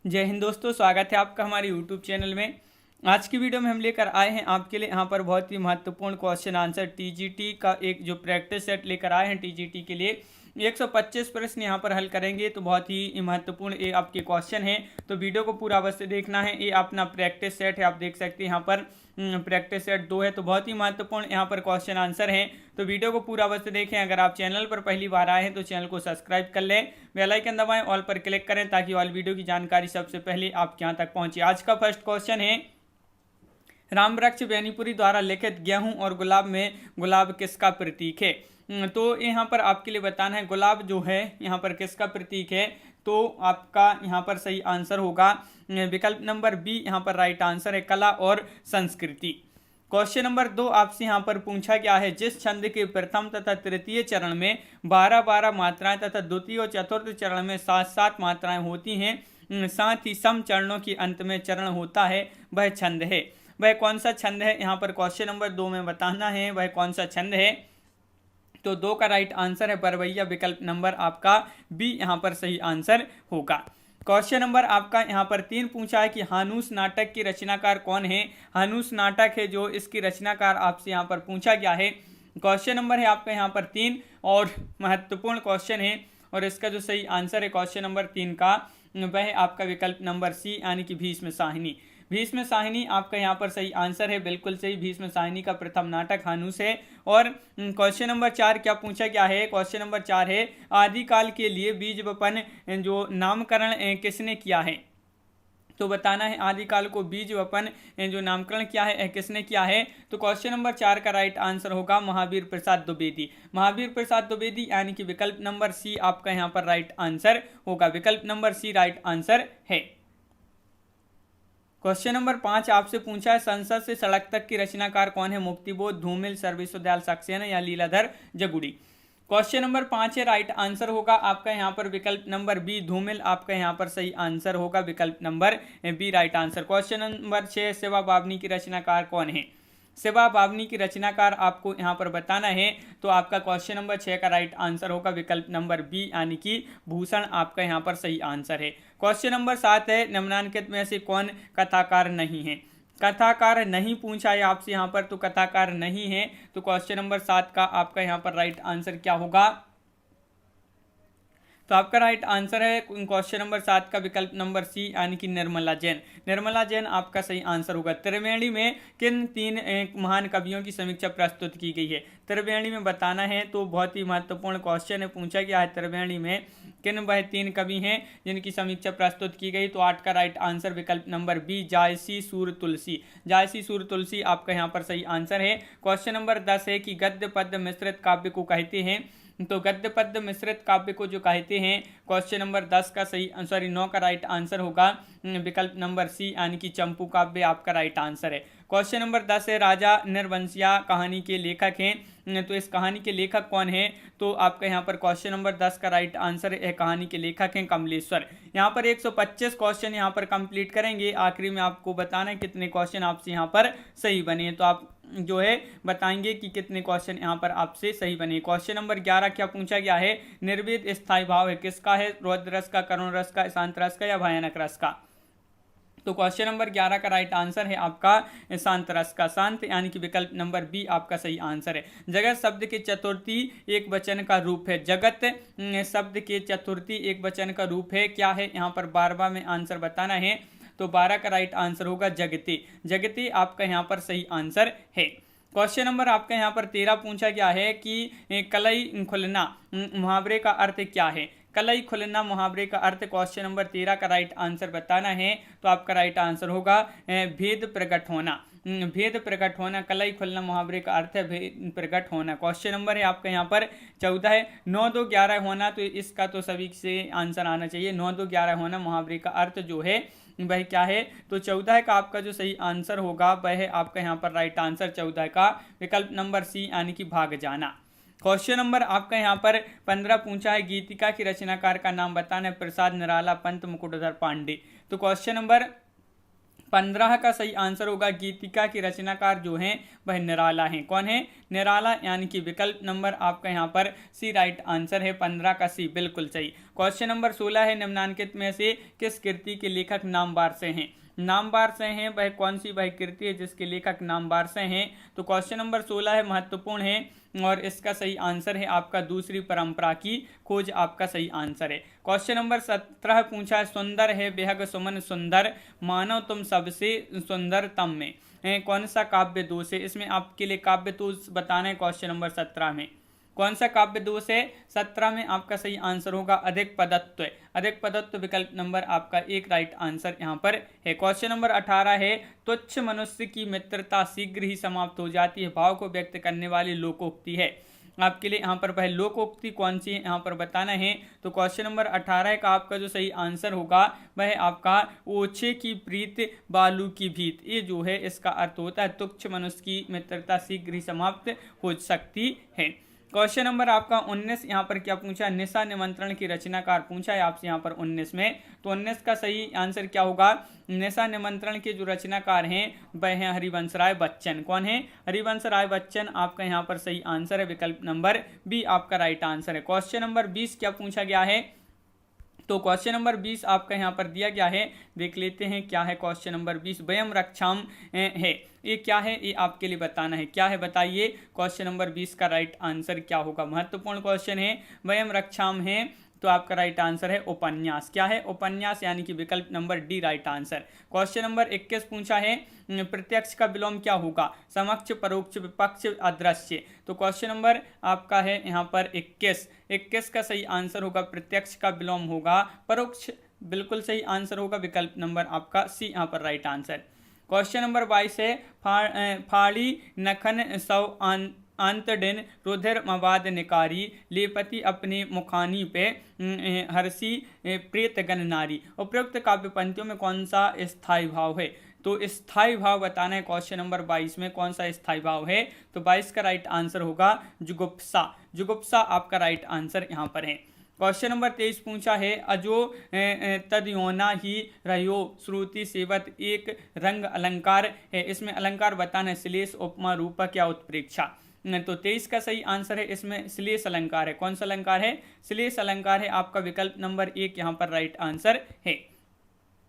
जय हिंद दोस्तों, स्वागत है आपका हमारे YouTube चैनल में। आज की वीडियो में हम लेकर आए हैं आपके लिए यहाँ पर बहुत ही महत्वपूर्ण क्वेश्चन आंसर टीजीटी का एक जो प्रैक्टिस सेट लेकर आए हैं टीजीटी के लिए 125 प्रश्न यहाँ पर हल करेंगे। तो बहुत ही महत्वपूर्ण ये आपके क्वेश्चन है, तो वीडियो को पूरा अवश्य देखना है। ये अपना प्रैक्टिस सेट है, आप देख सकते हैं यहाँ पर प्रैक्टिस सेट 2 है, तो बहुत ही महत्वपूर्ण यहाँ पर क्वेश्चन आंसर है। तो वीडियो को पूरा अवश्य देखें। अगर आप चैनल पर पहली बार आए हैं तो चैनल को सब्सक्राइब कर लें, बेल आइकन दबाएं, ऑल पर क्लिक करें ताकि ऑल वीडियो की जानकारी सबसे पहले आपके यहाँ तक पहुंचे। आज का फर्स्ट क्वेश्चन है, रामवृक्ष बेनीपुरी द्वारा लिखित गेहूं और गुलाब में गुलाब किसका प्रतीक है? तो यहाँ पर आपके लिए बताना है गुलाब जो है यहाँ पर किसका प्रतीक है। तो आपका यहाँ पर सही आंसर होगा विकल्प नंबर बी, यहाँ पर राइट आंसर है कला और संस्कृति। क्वेश्चन नंबर 2 आपसे यहाँ पर पूछा गया है, जिस छंद के प्रथम तथा तृतीय चरण में 12-12 मात्राएं तथा द्वितीय और चतुर्थ चरण में 7-7 मात्राएं होती हैं, साथ ही सम चरणों के अंत में चरण होता है, वह छंद है। वह कौन सा छंद है? यहाँ पर क्वेश्चन नंबर 2 में बताना है वह कौन सा छंद है। तो 2 का राइट आंसर है बरवैया, विकल्प नंबर आपका बी यहाँ पर सही आंसर होगा। क्वेश्चन नंबर आपका यहाँ पर 3 पूछा है कि हानूस नाटक की रचनाकार कौन है? हानूस नाटक है जो इसकी रचनाकार आपसे यहाँ पर पूछा गया है। क्वेश्चन नंबर है आपका यहाँ पर 3 और महत्वपूर्ण क्वेश्चन है, और इसका जो सही आंसर है क्वेश्चन नंबर 3 का वह आपका विकल्प नंबर सी यानी कि भीष्म साहिनी। भीष्म साहिनी आपका यहाँ पर सही आंसर है, बिल्कुल सही। भीष्म साहिनी का प्रथम नाटक हानूस है। और क्वेश्चन नंबर 4 क्या पूछा गया है? क्वेश्चन नंबर 4 है, आदिकाल के लिए बीज वपन जो नामकरण किसने किया है? तो बताना है आदिकाल को बीज वपन जो नामकरण किया है किसने किया है। तो क्वेश्चन नंबर 4 का राइट आंसर होगा महावीर प्रसाद द्विवेदी। महावीर प्रसाद द्विवेदी यानी कि विकल्प नंबर सी आपका यहाँ पर राइट आंसर होगा, विकल्प नंबर सी राइट आंसर है। क्वेश्चन नंबर 5 आपसे पूछा है, संसद से सड़क तक की रचनाकार कौन है? मुक्तिबोध, धूमिल, सर्वविश्वविद्यालय सक्सेना या लीलाधर जगुड़ी। क्वेश्चन नंबर 5 है, राइट आंसर होगा आपका यहाँ पर विकल्प नंबर बी, धूमिल आपका यहाँ पर सही आंसर होगा, विकल्प number B right answer. Question number 6, सेवा बावनी की रचनाकार कौन है? सेवा बावनी की रचनाकार आपको यहाँ पर बताना है। तो आपका क्वेश्चन नंबर 6 का राइट आंसर होगा विकल्प नंबर बी यानी कि भूषण आपका यहाँ पर सही आंसर है। क्वेश्चन नंबर 7 है, निम्नलिखित में से कौन कथाकार नहीं है? कथाकार नहीं पूछा है आपसे यहाँ पर, तो कथाकार नहीं है। तो क्वेश्चन नंबर 7 का आपका यहाँ पर राइट आंसर क्या होगा? तो आपका राइट आंसर है क्वेश्चन नंबर 7 का विकल्प नंबर सी यानी कि निर्मला जैन। निर्मला जैन आपका सही आंसर होगा। त्रिवेणी में किन 3 महान कवियों की समीक्षा प्रस्तुत की गई है? त्रिवेणी में बताना है, तो बहुत ही महत्वपूर्ण क्वेश्चन है, पूछा गया है त्रिवेणी में किन वह 3 कवि हैं जिनकी समीक्षा प्रस्तुत की गई। तो 8 का राइट आंसर विकल्प नंबर बी, जायसी सूर तुलसी। जायसी सूर तुलसी आपका यहाँ पर सही आंसर है। क्वेश्चन नंबर 10 है कि गद्य पद्य मिश्रित काव्य को कहते हैं। तो गद्य पद्य मिश्रित काव्य को जो कहते हैं, क्वेश्चन नंबर 10 का सही 9 का राइट आंसर होगा विकल्प नंबर सी यानी कि चंपू काव्य आपका राइट आंसर है। क्वेश्चन नंबर 10 है, राजा निर्वंशिया कहानी के लेखक हैं। तो इस कहानी के लेखक कौन है? तो आपका यहाँ पर क्वेश्चन नंबर 10 का राइट आंसर है, कहानी के लेखक हैं कमलेश्वर। यहाँ पर 125 क्वेश्चन यहाँ पर कंप्लीट करेंगे। आखिरी में आपको बताना है कितने क्वेश्चन आपसे यहाँ पर सही बने, तो आप जो है बताएंगे कि कितने क्वेश्चन यहाँ पर आपसे सही बने। क्वेश्चन नंबर 11 क्या पूछा गया है? निर्वेद स्थायी भाव है किसका है? रौद्र रस का, करुण रस का, शांत रस का या भयानक रस का? तो क्वेश्चन नंबर 11 का राइट आंसर है आपका शांत रस का। शांत यानी कि विकल्प नंबर बी आपका सही आंसर है। जगत शब्द के चतुर्थी एक वचन का रूप है। जगत शब्द के चतुर्थी एक वचन का रूप है, क्या है? यहाँ पर 12वां में आंसर बताना है। तो 12 का राइट आंसर होगा जगते। जगते आपका यहाँ पर सही आंसर है। क्वेश्चन नंबर आपका यहाँ पर 13 पूछा गया है कि कलई खुलना मुहावरे का अर्थ क्या है? कलई खुलना मुहावरे का अर्थ क्वेश्चन नंबर 13 का राइट आंसर बताना है। तो आपका राइट आंसर होगा भेद प्रकट होना। भेद प्रकट होना, कलई खुलना मुहावरे का अर्थ है भेद प्रकट होना। क्वेश्चन नंबर है आपका यहाँ पर 14 है, 9 2 11 होना। तो इसका तो सभी से आंसर आना चाहिए। 9 2 11 होना मुहावरे का अर्थ जो है वह क्या है? तो 14 का आपका जो सही आंसर होगा वह है आपका यहाँ पर राइट आंसर 14 का विकल्प नंबर सी यानी कि भाग जाना। क्वेश्चन नंबर आपका यहाँ पर 15 पूछा है, गीतिका की रचनाकार का नाम बताना है। प्रसाद निराला, पंत, मुकुटधर पांडे। तो क्वेश्चन नंबर 15 का सही आंसर होगा गीतिका के रचनाकार जो हैं वह निराला हैं। कौन है? निराला, यानी कि विकल्प नंबर आपका यहाँ पर सी राइट आंसर है। 15 का सी बिल्कुल सही। क्वेश्चन नंबर 16 है, निम्नांकित में से किस कृति के लेखक नामवार से हैं? नामवार से हैं वह कौन सी वह कृति है जिसके लेखक नामवार से हैं? तो क्वेश्चन नंबर 16 है, महत्वपूर्ण है और इसका सही आंसर है आपका दूसरी परंपरा की खोज आपका सही आंसर है। क्वेश्चन नंबर 17 पूछा है, सुंदर है बेहग सुमन सुंदर, मानो तुम सबसे सुंदर तम में कौन सा काव्य दोष है? इसमें आपके लिए काव्य दोष बताना है। क्वेश्चन नंबर 17 में कौन सा काव्य दोष है? 17 में आपका सही आंसर होगा अधिक पदत्व। अधिक पदत्व विकल्प नंबर आपका एक राइट आंसर यहाँ पर है। क्वेश्चन नंबर 18 है, तुच्छ मनुष्य की मित्रता शीघ्र ही समाप्त हो जाती है, भाव को व्यक्त करने वाली लोकोक्ति है। आपके लिए यहाँ पर वह लोकोक्ति कौन सी है यहाँ पर बताना है। तो क्वेश्चन नंबर 18 का आपका जो सही आंसर होगा वह आपका ओछे की प्रीत बालू की भीत, ये जो है इसका अर्थ होता है तुच्छ मनुष्य की मित्रता शीघ्र ही समाप्त हो सकती है। क्वेश्चन नंबर आपका 19 यहाँ पर क्या पूछा? निशा निमंत्रण की रचनाकार पूछा है आपसे यहाँ पर 19 में। तो 19 का सही आंसर क्या होगा? निशा निमंत्रण के जो रचनाकार हैं वह हैं हरिवंश राय बच्चन। कौन है? हरिवंश राय बच्चन आपका यहाँ पर सही आंसर है। विकल्प नंबर बी आपका राइट आंसर है। क्वेश्चन नंबर 20 क्या पूछा गया है? तो क्वेश्चन नंबर 20 आपका यहाँ पर दिया गया है, देख लेते हैं क्या है क्वेश्चन नंबर 20। वयम रक्षाम है, ये क्या है ये आपके लिए बताना है। क्या है बताइए? क्वेश्चन नंबर 20 का राइट आंसर क्या होगा? महत्वपूर्ण क्वेश्चन है। वयम रक्षाम है तो आपका राइट आंसर है उपन्यास। क्या है? उपन्यास, यानी कि विकल्प number D right answer. Question number 21 पूछा है, प्रत्यक्ष का विलोम क्या होगा? समक्ष, परोक्ष, विपक्ष, अदृश्य। तो क्वेश्चन नंबर आपका है यहाँ पर 21 का सही आंसर होगा प्रत्यक्ष का विलोम होगा परोक्ष, बिल्कुल सही आंसर होगा। विकल्प नंबर आपका सी यहाँ पर राइट आंसर। क्वेश्चन नंबर 22 है, फाड़ी नखन सौ अंतडिन रुधिर मवाद निकारी, लेपति अपने मुखानी पे हर्षी प्रेतगन नारी। उपरोक्त काव्य पंक्तियों में कौन सा स्थायी भाव है? तो स्थायी भाव बताना है। क्वेश्चन नंबर 22 में कौन सा स्थायी भाव है? तो 22 का राइट आंसर होगा जुगुप्सा। जुगुप्सा आपका राइट आंसर यहाँ पर है। क्वेश्चन नंबर 23 पूछा है, अजो तदयोना ही रहो श्रुति सेवत एक रंग अलंकार है। इसमें अलंकार बताना है। श्लेष, उपमा, रूपक या उत्प्रेक्षा। तो 23 का सही आंसर है इसमें श्लेष अलंकार है। कौन सा अलंकार है? श्लेष अलंकार है आपका। विकल्प नंबर 1 यहाँ पर राइट आंसर है।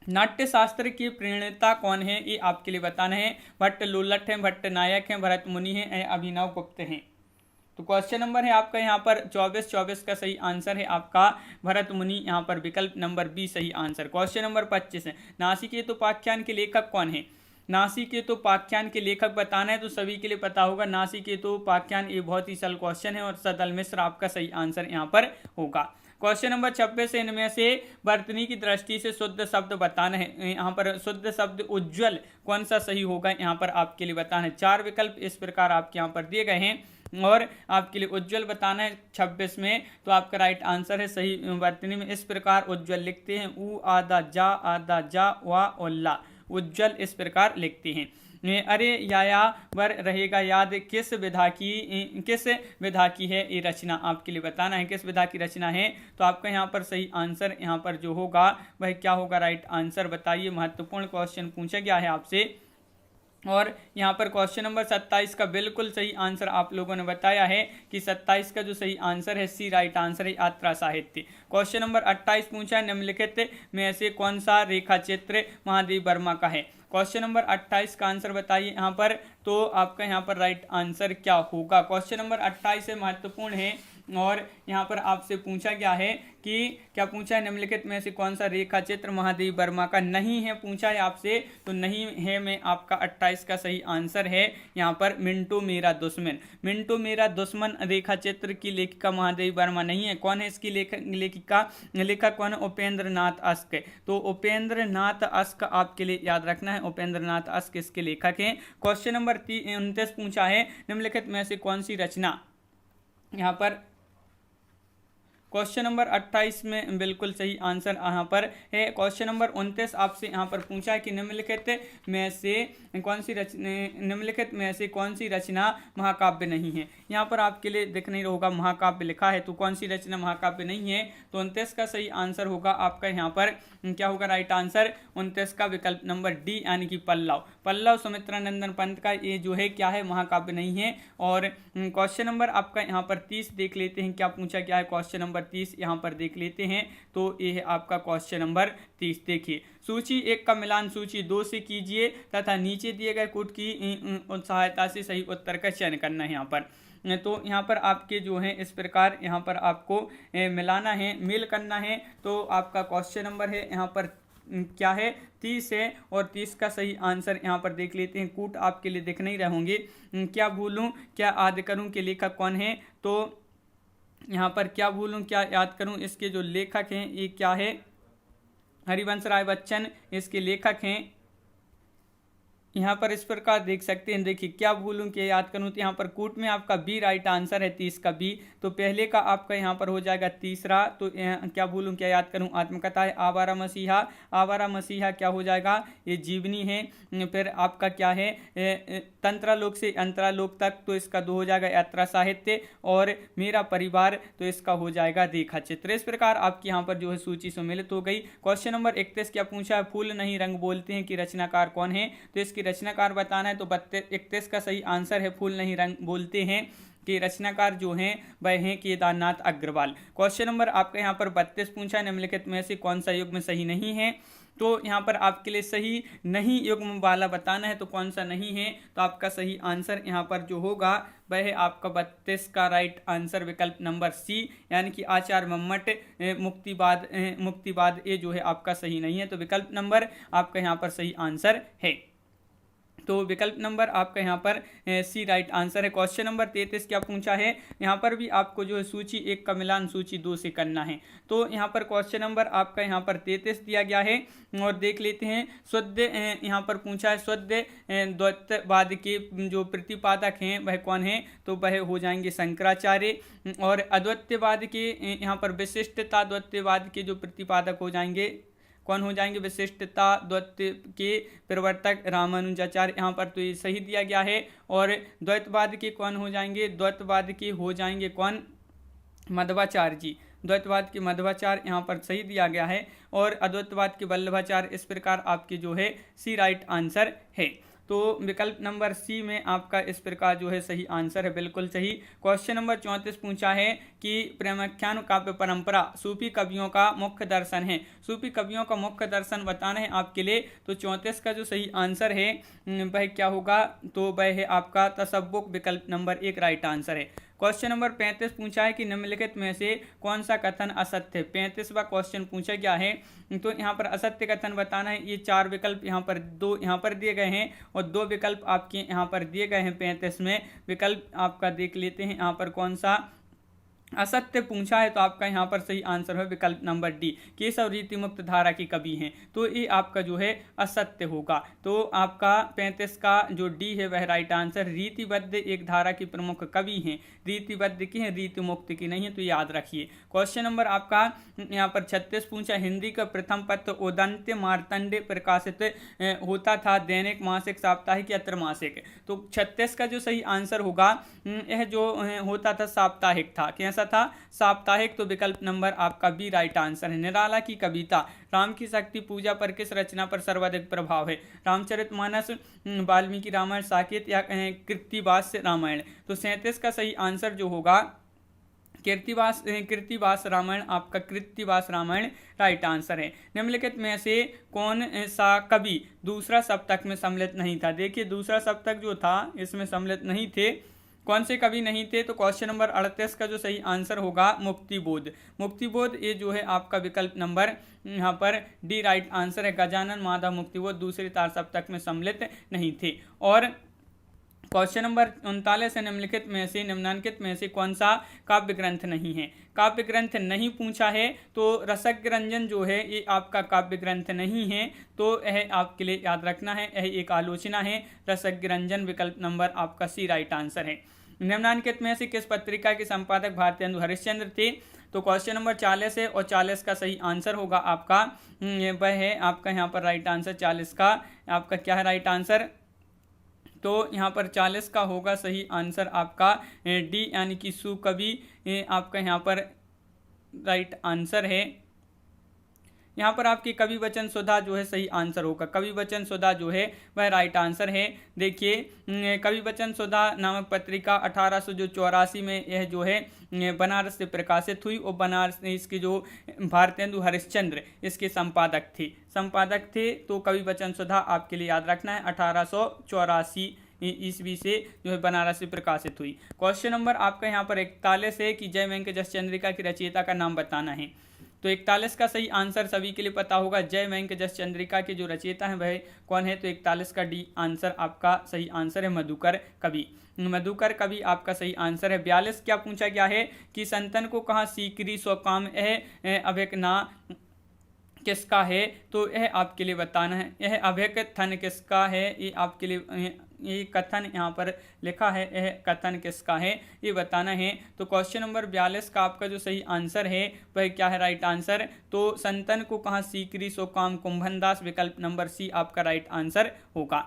नाट्य शास्त्र की प्रणेता कौन है ये आपके लिए बताना है। भट्ट लोलट हैं, भट्ट नायक हैं, भरत मुनि हैं, अभिनव गुप्त हैं। तो क्वेश्चन नंबर है आपका यहाँ पर 24 का सही आंसर है आपका भरत मुनि, यहाँ पर विकल्प नंबर बी सही आंसर। क्वेश्चन नंबर 25 है, नासिकेतुपाख्यान के लेखक कौन है? नासिकेतुपाख्यान के लेखक बताना है तो सभी के लिए पता होगा। नासिकेतुपाख्यान ये बहुत ही सरल क्वेश्चन है और सदल मिश्र आपका सही आंसर यहाँ पर होगा। क्वेश्चन नंबर 26 है, इनमें से वर्तनी की दृष्टि से शुद्ध शब्द बताना है। यहाँ पर शुद्ध शब्द उज्ज्वल कौन सा सही होगा यहाँ पर आपके लिए बताना है। 4 विकल्प इस प्रकार आपके यहाँ पर दिए गए हैं और आपके लिए उज्ज्वल बताना है 26 में। तो आपका राइट आंसर है सही वर्तनी में इस प्रकार उज्ज्वल लिखते हैं, उ आदा जा वा ओल्ला, उज्ज्वल इस प्रकार लिखते हैं। अरे याया वर रहेगा याद किस विधा की है ये रचना आपके लिए बताना है। किस विधा की रचना है? तो आपका यहाँ पर सही आंसर यहाँ पर जो होगा वह क्या होगा? राइट आंसर बताइए। महत्वपूर्ण क्वेश्चन पूछा गया है आपसे और यहाँ पर क्वेश्चन नंबर 27 का बिल्कुल सही आंसर आप लोगों ने बताया है कि 27 का जो सही आंसर है सी राइट आंसर है यात्रा साहित्य। क्वेश्चन नंबर 28 पूछा है, निम्नलिखित में से कौन सा रेखा चित्र महादेव वर्मा का है? क्वेश्चन नंबर 28 का आंसर बताइए यहाँ पर। तो आपका यहाँ पर राइट आंसर क्या होगा? क्वेश्चन नंबर 28 है, महत्वपूर्ण है और यहाँ पर आपसे पूछा गया है कि क्या पूछा है, निम्नलिखित में से कौन सा रेखा चित्र महादेव वर्मा का नहीं है पूछा है आपसे। तो नहीं है में आपका 28 का सही आंसर है यहाँ पर मिंटू मेरा दुश्मन। मिंटू मेरा दुश्मन रेखा चित्र की लेखिका महादेव वर्मा नहीं है। कौन है इसकी लेखक कौन है? उपेंद्र नाथ अस्क। तो उपेंद्र नाथ अस्क आपके लिए याद रखना है, उपेंद्र नाथ अस्क इसके लेखक हैं। क्वेश्चन नंबर 29 पूछा है, निम्नलिखित में से कौन सी रचना यहाँ पर क्वेश्चन नंबर 28 में बिल्कुल सही आंसर यहाँ पर है। क्वेश्चन नंबर 29 आपसे यहाँ पर पूछा है कि निम्नलिखित में से कौन सी रचना महाकाव्य नहीं है। यहाँ पर आपके लिए दिख नहीं होगा महाकाव्य लिखा है, तो कौन सी रचना महाकाव्य नहीं है, तो 29 का सही आंसर होगा आपका यहाँ पर क्या होगा राइट आंसर 29 का विकल्प नंबर डी यानी कि पल्लव सुमित्रानंदन पंत का ये जो है क्या है महाकाव्य नहीं है। और क्वेश्चन नंबर आपका यहाँ पर 30 देख लेते हैं, क्या पूछा क्या है क्वेश्चन नंबर 30 यहाँ पर देख लेते हैं। तो ये है आपका क्वेश्चन नंबर 30। देखिए सूची 1 का मिलान सूची 2 से कीजिए तथा नीचे दिए गए कूट की सहायता से सही उत्तर का चयन करना है। यहाँ पर तो यहाँ पर आपके जो है इस प्रकार यहाँ पर आपको मिलाना है, मेल करना है। तो आपका क्वेश्चन नंबर है यहाँ पर क्या है 30 है, और 30 का सही आंसर यहाँ पर देख लेते हैं। कूट आपके लिए दिख नहीं रहे होंगे। क्या भूलूं क्या याद करूं के लेखक कौन है, तो यहाँ पर क्या भूलूं क्या याद करूं इसके जो लेखक हैं ये क्या है हरिवंश राय बच्चन इसके लेखक हैं। यहाँ पर इस प्रकार देख सकते हैं। देखिए क्या भूलूं क्या याद करूं, तो यहाँ पर कूट में आपका बी राइट आंसर है 30 का बी। तो पहले का आपका यहाँ पर हो जाएगा तीसरा। तो क्या भूलूं क्या याद करूं आत्मकथा है आवारा मसीहा क्या हो जाएगा ये जीवनी है। फिर आपका क्या है तंत्रालोक से अंतरालोक तक, तो इसका 2 हो जाएगा यात्रा साहित्य। और मेरा परिवार तो इसका हो जाएगा रेखा चित्र। इस प्रकार आपकी यहाँ पर जो है सूची सम्मिलित हो गई। क्वेश्चन नंबर 31 क्या पूछा है फूल नहीं रंग बोलते हैं कि रचनाकार कौन है, तो इसकी रचनाकार बताना है। तो 31 का सही आंसर है फूल नहीं रंग बोलते हैं कि रचनाकार जो हैं वह हैं केदारनाथ अग्रवाल। क्वेश्चन नंबर आपका यहाँ पर 32 पूछा है निम्नलिखित में से कौन सा युग्म सही नहीं है, तो यहाँ पर आपके लिए सही नहीं युग्म वाला बताना है। तो कौन सा नहीं है, तो आपका सही आंसर यहाँ पर जो होगा वह है आपका 32 का राइट आंसर विकल्प नंबर सी यानी कि आचार्य मम्मट मुक्तिवाद ये जो है आपका सही नहीं है। तो विकल्प नंबर आपका यहाँ पर सही आंसर है। तो विकल्प नंबर आपका यहाँ पर सी राइट आंसर है। क्वेश्चन नंबर 33 क्या पूछा है, यहाँ पर भी आपको जो है सूची 1 का मिलान सूची 2 से करना है। तो यहाँ पर क्वेश्चन नंबर आपका यहाँ पर 33 दिया गया है और देख लेते हैं। शुद्ध यहाँ पर पूछा है शुद्ध द्वैतवाद के जो प्रतिपादक हैं वह कौन है, तो वह हो जाएंगे शंकराचार्य। और अद्वैतवाद के यहाँ पर विशिष्टता द्वैतवाद के जो प्रतिपादक हो जाएंगे कौन हो जाएंगे, विशिष्टता द्वैत के प्रवर्तक रामानुजाचार्य। यहाँ पर तो ये सही दिया गया है। और द्वैतवाद के कौन हो जाएंगे, द्वैतवाद के हो जाएंगे कौन, मध्वाचार्य जी। द्वैतवाद के मध्वाचार्य यहाँ पर सही दिया गया है। और अद्वैतवाद के वल्लभाचार्य। इस प्रकार आपके जो है सी राइट आंसर है। तो विकल्प नंबर सी में आपका इस प्रकार जो है सही आंसर है, बिल्कुल सही। क्वेश्चन नंबर 34 पूछा है कि प्रेमाख्यान काव्य परंपरा सूफी कवियों का मुख्य दर्शन है। सूफी कवियों का मुख्य दर्शन बताना है आपके लिए। तो 34 का जो सही आंसर है वह क्या होगा, तो वह है आपका तसव्वुफ विकल्प नंबर 1 राइट आंसर है। क्वेश्चन नंबर 35 पूछा है कि निम्नलिखित में से कौन सा कथन असत्य है। 35वां क्वेश्चन पूछा गया है। तो यहाँ पर असत्य कथन बताना है। ये 4 विकल्प यहाँ पर 2 यहाँ पर दिए गए हैं और 2 विकल्प आपके यहाँ पर दिए गए हैं 35 में। विकल्प आपका देख लेते हैं यहाँ पर कौन सा असत्य पूछा है। तो आपका यहाँ पर सही आंसर है विकल्प नंबर डी, केशव रीति मुक्त धारा के कवि हैं। तो ये आपका जो है असत्य होगा। तो आपका 35 का जो डी है वह राइट आंसर। रीतिबद्ध एक धारा के प्रमुख कवि हैं, रीतिबद्ध की हैं, रीति मुक्त की नहीं है, तो याद रखिए। क्वेश्चन नंबर आपका यहाँ पर 36 पूछा, हिंदी का प्रथम पत्र उदंत्य मार्तंड प्रकाशित होता था, दैनिक मासिक साप्ताहिक या त्रमासिक। तो 36 का जो सही आंसर होगा यह जो होता था साप्ताहिक था। कैसा था, साप्ताहिक। तो विकल्प नंबर आपका बी राइट आंसर है। निराला की कविता राम की शक्ति पूजा पर किस रचना पर सर्वाधिक प्रभाव है, रामचरितमानस, वाल्मीकि रामायण, साकेत या कृत्तिवास रामायण। तो 37 का सही आंसर जो होगा कृत्तिवास रामायण, आपका कृत्तिवास रामायण राइट आंसर है। निम्नलिखित में से कौन सा कवि दूसरा सप्तक में सम्मिलित नहीं था। देखिए दूसरा सप्तक जो था इसमें सम्मिलित नहीं थे। कौन से कवि नहीं थे, तो क्वेश्चन नंबर 38 का जो सही आंसर होगा मुक्तिबोध ये जो है आपका विकल्प नंबर यहाँ पर डी राइट आंसर है। गजानन माधव मुक्तिबोध दूसरे तार सप्तक में सम्मिलित नहीं थे। और क्वेश्चन नंबर 39 से निम्नांकित में से कौन सा काव्य ग्रंथ नहीं है। काव्य ग्रंथ नहीं पूछा है, तो रसज्ञ रंजन जो है ये आपका काव्य ग्रंथ नहीं है। तो यह आपके लिए याद रखना है, यह एक आलोचना है। रसज्ञ रंजन विकल्प नंबर आपका सी राइट आंसर है। निम्नलिखित में से किस पत्रिका के संपादक भारतेंदु हरिश्चंद्र थे? तो क्वेश्चन नंबर 40 है और 40 का सही आंसर होगा आपका वह है आपका यहाँ पर राइट आंसर 40 का आपका क्या है राइट आंसर? तो यहाँ पर 40 का होगा सही आंसर आपका डी यानी कि सुकवि आपका यहाँ पर राइट आंसर है। यहाँ पर आपकी कवि वचन सुधा जो है सही आंसर होगा। कवि वचन सुधा जो है वह राइट आंसर है। देखिए कवि वचन सुधा नामक पत्रिका 1884 में यह जो है बनारस से प्रकाशित हुई और बनारस इसके जो भारतेंदु हरिश्चंद्र इसके संपादक थे। तो कवि वचन सुधा आपके लिए याद रखना है 1884 ईस्वी से जो है बनारस से प्रकाशित हुई। क्वेश्चन नंबर आपका यहाँ पर 41 है कि जय वेंकट चंद्रिका की रचयिता का नाम बताना है। तो 41 का सही आंसर सभी के लिए पता होगा। जय वेंकट चंद्रिका के जो रचयिता हैं वह कौन है? तो 41 का डी आंसर आपका सही आंसर है मधुकर कवि। मधुकर कवि आपका सही आंसर है। 42 क्या पूछा गया है कि संतन को कहाँ सीकरी सो काम अभेक ना किसका है? तो यह आपके लिए बताना है। यह अभेक थन किसका है? ये आपके लिए ये कथन यहाँ पर लिखा है, यह कथन किसका है ये बताना है। तो क्वेश्चन नंबर 42 का आपका जो सही आंसर है वह क्या है राइट आंसर? तो संतन को कहाँ सीकरी सो काम कुंभनदास, विकल्प नंबर सी आपका राइट आंसर होगा।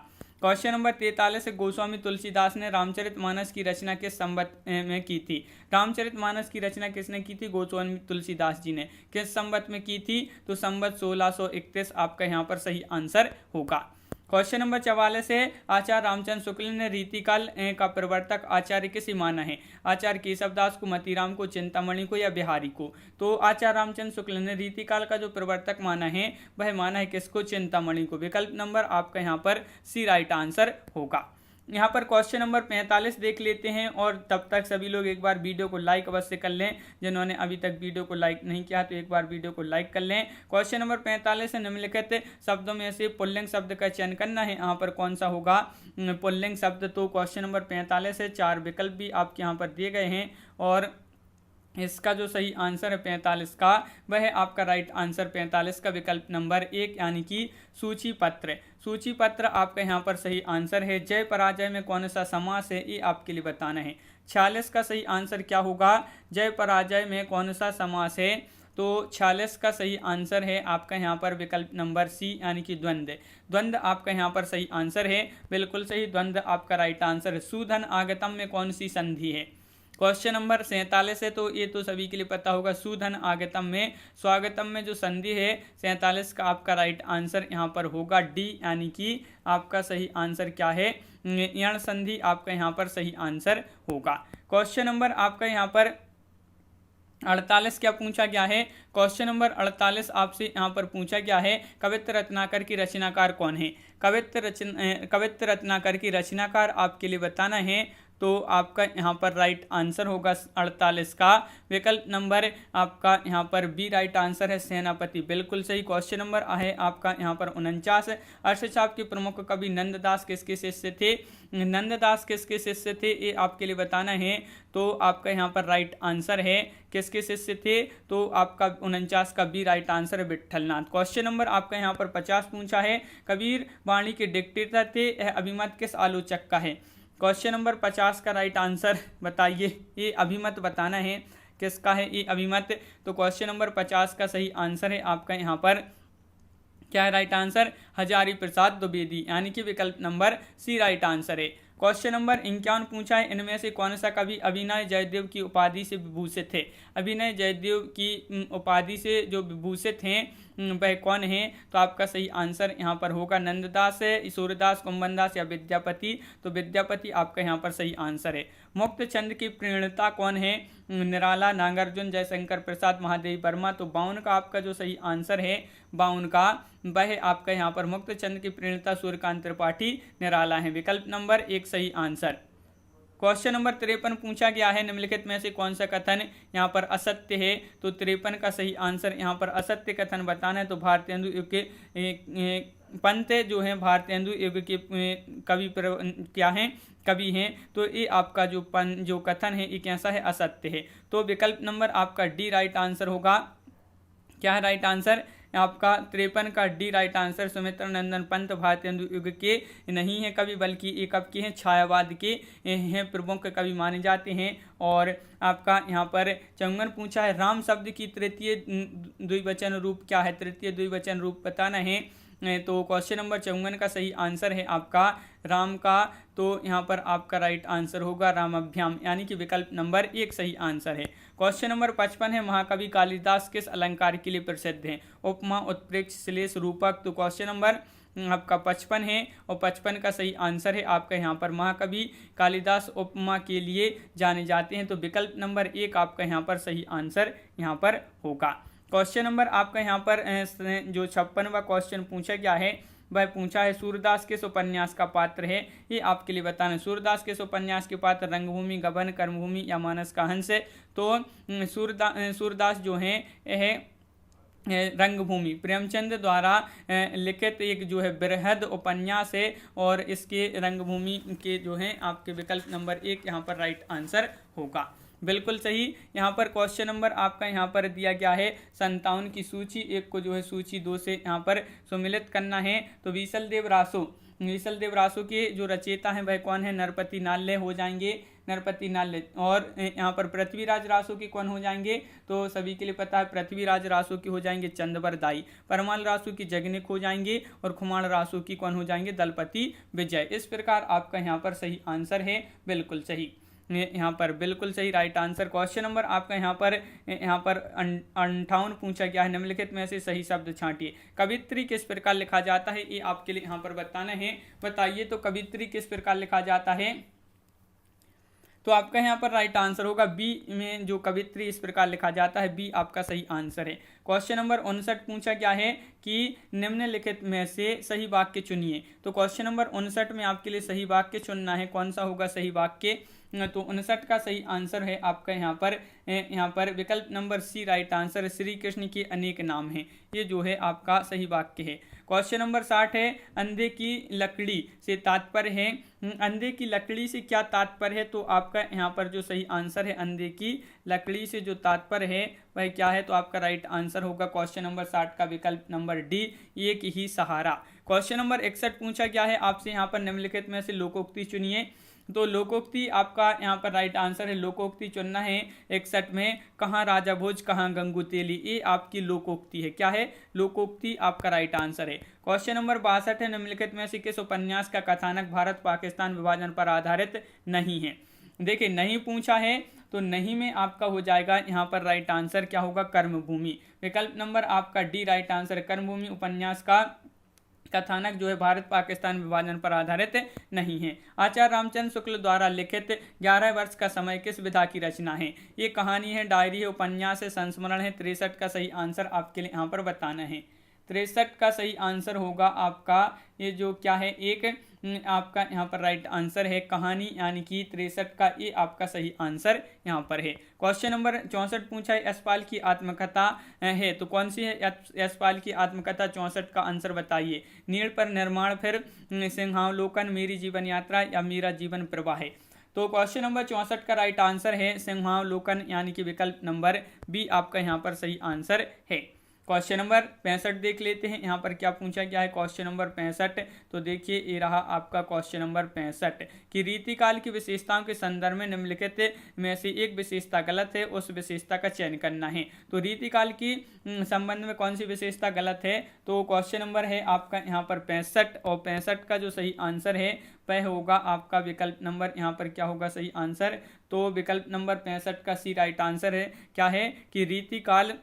क्वेश्चन नंबर 43 गोस्वामी तुलसीदास ने रामचरितमानस की रचना किस संवत में की थी? रामचरितमानस की रचना किसने की थी? गोस्वामी तुलसीदास जी ने। किस संवत में की थी? तो संवत 1631 आपका यहाँ पर सही आंसर होगा। क्वेश्चन नंबर 44 है आचार्य रामचंद्र शुक्ल ने रीतिकाल का प्रवर्तक आचार्य किसे माना है? आचार्य केशवदास को, मतीराम को, चिंतामणि को या बिहारी को? तो आचार्य रामचंद्र शुक्ल ने रीतिकाल का जो प्रवर्तक माना है वह माना है किसको? चिंतामणि को। विकल्प नंबर आपका यहाँ पर सी राइट आंसर होगा। यहाँ पर क्वेश्चन नंबर 45 देख लेते हैं और तब तक सभी लोग एक बार वीडियो को लाइक अवश्य कर लें। जिन्होंने अभी तक वीडियो को लाइक नहीं किया तो एक बार वीडियो को लाइक कर लें। क्वेश्चन नंबर 45 है निम्नलिखित शब्दों में से पुल्लिंग शब्द का चयन करना है। यहाँ पर कौन सा होगा पुल्लिंग शब्द? तो क्वेश्चन नंबर 45 है 4 विकल्प भी आपके यहाँ पर दिए गए हैं और इसका जो सही आंसर है 45 का वह है आपका राइट आंसर 45 का विकल्प नंबर 1 यानी कि सूची पत्र। सूची पत्र आपका यहाँ पर सही आंसर है। जय पराजय में कौन सा समास है ये आपके लिए बताना है। 46 का सही आंसर क्या होगा? जय पराजय में कौन सा समास है? तो 46 का सही आंसर है आपका यहाँ पर विकल्प नंबर सी यानी कि द्वंद्व। द्वंद्व आपका यहाँ पर सही आंसर है, बिल्कुल सही, द्वंद्व आपका राइट आंसर है। सुधन आगतम में कौन सी संधि है? क्वेश्चन नंबर 47 है तो ये तो सभी के लिए पता होगा। सुधन आगतम में स्वागतम में जो संधि है 47 का आपका राइट आंसर यहाँ पर होगा डी यानी कि आपका सही आंसर क्या है? यण संधि आपका यहाँ पर सही आंसर होगा। क्वेश्चन नंबर आपका यहाँ पर 48 क्या पूछा गया है? क्वेश्चन नंबर 48 आपसे यहाँ पर पूछा गया है कवित्त रत्नाकर की रचनाकार कौन है? कवित्त रत्नाकर की रचनाकार आपके लिए बताना है। तो आपका यहाँ पर राइट आंसर होगा 48 का विकल्प नंबर आपका यहाँ पर बी राइट आंसर है सेनापति, बिल्कुल सही। क्वेश्चन नंबर है आपका यहाँ पर 49 अर्थशास्त्र के प्रमुख कवि नंददास किसके शिष्य थे? नंददास किसके शिष्य थे ये आपके लिए बताना है। तो आपका यहाँ पर राइट आंसर है किसके शिष्य थे? तो आपका 49 का बी राइट आंसर है विट्ठलनाथ। क्वेश्चन नंबर आपका यहाँ पर 50 पूछा है कबीर वाणी के डिक्टेटर थे, यह अभिमत किस आलोचक का है? क्वेश्चन नंबर 50 का राइट आंसर बताइए। ये अभिमत बताना है किसका है ये अभिमत। तो क्वेश्चन नंबर 50 का सही आंसर है आपका यहाँ पर क्या है राइट आंसर? हजारी प्रसाद द्विवेदी यानी कि विकल्प नंबर सी राइट आंसर है। क्वेश्चन नंबर 51 पूछा है इनमें से कौन सा कवि अभिनय जयदेव की उपाधि से विभूषित थे? अभिनय जयदेव की उपाधि से जो विभूषित हैं वह कौन है? तो आपका सही आंसर यहाँ पर होगा नंददास है, सूरदास, कुंभनदास या विद्यापति। तो विद्यापति आपका यहाँ पर सही आंसर है। मुक्त छंद की प्रणेता कौन है? निराला, नागार्जुन, जयशंकर प्रसाद, महादेवी वर्मा। तो 52 का आपका जो सही आंसर है 52 का वह आपका यहाँ पर मुक्त छंद की प्रणेता सूर्यकांत त्रिपाठी, निराला है, विकल्प नंबर 1 सही आंसर। क्वेश्चन नंबर 53 पूछा गया है निम्नलिखित में से कौन सा कथन यहाँ पर असत्य है? तो 53 का सही आंसर यहाँ पर असत्य कथन बताना है। तो भारतेंदु युग के पंत जो है भारतेंदु युग के कवि क्या हैं? कवि हैं। तो ये आपका जो कथन है ये कैसा है? असत्य है। तो विकल्प नंबर आपका डी राइट आंसर होगा। क्या है राइट आंसर? आपका 53 का डी राइट आंसर। सुमित्रा नंदन पंत भारतेंदु युग के नहीं है कवि, बल्कि एक आपके हैं छायावाद के हैं प्रमुख कवि माने जाते हैं। और आपका यहाँ पर 54 पूछा है राम शब्द की तृतीय द्विवचन रूप क्या है, तृतीय द्विवचन रूप बताना है। तो क्वेश्चन नंबर 54 का सही आंसर है आपका राम का, तो यहाँ पर आपका राइट आंसर होगा रामाभ्याम, यानी कि विकल्प नंबर 1 सही आंसर है। क्वेश्चन नंबर 55 है महाकवि कालिदास किस अलंकार के लिए प्रसिद्ध हैं, उपमा, उत्प्रेक्ष, श्लेष, रूपक। तो क्वेश्चन नंबर आपका 55 है और 55 का सही आंसर है आपका यहाँ पर महाकवि कालिदास उपमा के लिए जाने जाते हैं। तो विकल्प नंबर 1 आपका यहाँ पर सही आंसर यहाँ पर होगा। क्वेश्चन नंबर आपका यहाँ पर जो 56वां क्वेश्चन पूछा गया है वह पूछा है सूरदास किस उपन्यास का पात्र है, ये आपके लिए बताना। सूरदास किस उपन्यास के पात्र रंगभूमि, गबन, कर्मभूमि या मानस का हंस है। तो सूरदास जो है रंगभूमि प्रेमचंद द्वारा लिखित एक जो है बृहद उपन्यास है और इसके रंगभूमि के जो है आपके विकल्प नंबर 1 यहाँ पर राइट आंसर होगा। बिल्कुल सही। यहाँ पर क्वेश्चन नंबर आपका यहाँ पर दिया गया है 57 की सूची 1 को जो है सूची 2 से यहाँ पर सम्मिलित करना है। तो विशलदेव रासो के जो रचयिता हैं वह कौन है, नरपति नाल्य हो जाएंगे, नरपति नाल्य। और यहाँ पर पृथ्वीराज रासो के कौन हो जाएंगे, तो सभी के लिए पता है पृथ्वीराज रासो की हो जाएंगे चंदबर दाई, परमाल रासो की जगनिक हो जाएंगे और खुमाण रासो की कौन हो जाएंगे, दलपति विजय। इस प्रकार आपका यहाँ पर सही आंसर है बिल्कुल सही, यहाँ पर बिल्कुल सही राइट आंसर। क्वेश्चन नंबर आपका यहाँ पर 58 पूछा गया है निम्नलिखित में से सही शब्द छांटिए। कवित्री किस प्रकार लिखा जाता है, ये आपके लिए यहाँ पर बताना है। बताइए तो कवित्री किस प्रकार लिखा जाता है, तो आपका यहाँ पर राइट आंसर होगा बी में जो कवित्री इस प्रकार लिखा जाता है, बी आपका सही आंसर है। क्वेश्चन नंबर 59 पूछा गया है कि निम्नलिखित में से सही वाक्य चुनिए। तो क्वेश्चन नंबर 59 में आपके लिए सही वाक्य चुनना है, कौन सा होगा सही वाक्य। तो 59 का सही आंसर है आपका यहाँ पर विकल्प number C right answer, Shri Krishna के अनेक नाम हैं, ये जो है आपका सही वाक्य है। क्वेश्चन नंबर 60 है अंधे की लकड़ी से तात्पर्य है, अंधे की लकड़ी से क्या तात्पर्य है, तो आपका यहाँ पर जो सही आंसर है अंधे की लकड़ी से जो तात्पर्य है वह क्या है, तो आपका राइट आंसर होगा क्वेश्चन नंबर 60 का विकल्प नंबर डी, एक ही सहारा। क्वेश्चन नंबर 61 पूछा गया है आपसे यहाँ पर निम्नलिखित में से लोकोक्ति चुनिए। तो लोकोक्ति आपका यहाँ पर राइट आंसर है, लोकोक्ति चुनना है 61 में, कहाँ राजा भोज कहाँ गंगू तेली, ये आपकी लोकोक्ति है, क्या है, लोकोक्ति आपका राइट आंसर है। क्वेश्चन नंबर 62 है निम्नलिखित में से किस उपन्यास का कथानक भारत पाकिस्तान विभाजन पर आधारित नहीं है। देखिए नहीं पूछा है तो नहीं में आपका हो जाएगा यहाँ पर राइट आंसर क्या होगा, कर्मभूमि। विकल्प नंबर आपका डी राइट आंसर, कर्मभूमि उपन्यास का कथानक जो है भारत पाकिस्तान विभाजन पर आधारित नहीं है। आचार्य रामचंद्र शुक्ल द्वारा लिखित 11 वर्ष का समय किस विधा की रचना है, ये कहानी है, डायरी है, उपन्यास है, संस्मरण है। 63 का सही आंसर आपके लिए यहाँ पर बताना है। 63 का सही आंसर होगा आपका ये जो क्या है, एक आपका यहाँ पर राइट आंसर है कहानी, यानी कि 63 का ये आपका सही आंसर यहाँ पर है। क्वेश्चन नंबर 64 पूछा है यशपाल की आत्मकथा है, तो कौन सी है यशपाल की आत्मकथा, 64 का आंसर बताइए। नीड़ पर निर्माण, फिर सिंहावलोकन, मेरी जीवन यात्रा या मेरा जीवन प्रवाह है। तो क्वेश्चन नंबर 64 का राइट आंसर है सिंहावलोकन, यानी कि विकल्प नंबर बी आपका यहाँ पर सही आंसर है। क्वेश्चन नंबर 65 देख लेते हैं यहाँ पर क्या पूछा गया है। क्वेश्चन नंबर 65 तो देखिए ये रहा आपका क्वेश्चन नंबर 65 कि रीतिकाल की विशेषताओं के संदर्भ में निम्नलिखित में से एक विशेषता गलत है, उस विशेषता का चयन करना है। तो रीतिकाल की संबंध में कौन सी विशेषता गलत है, तो क्वेश्चन नंबर है आपका यहाँ पर 65 और 65 का जो सही आंसर है वह होगा आपका विकल्प नंबर यहाँ पर क्या होगा सही आंसर, तो विकल्प नंबर 65 का सी राइट आंसर है, क्या है कि रीतिकाल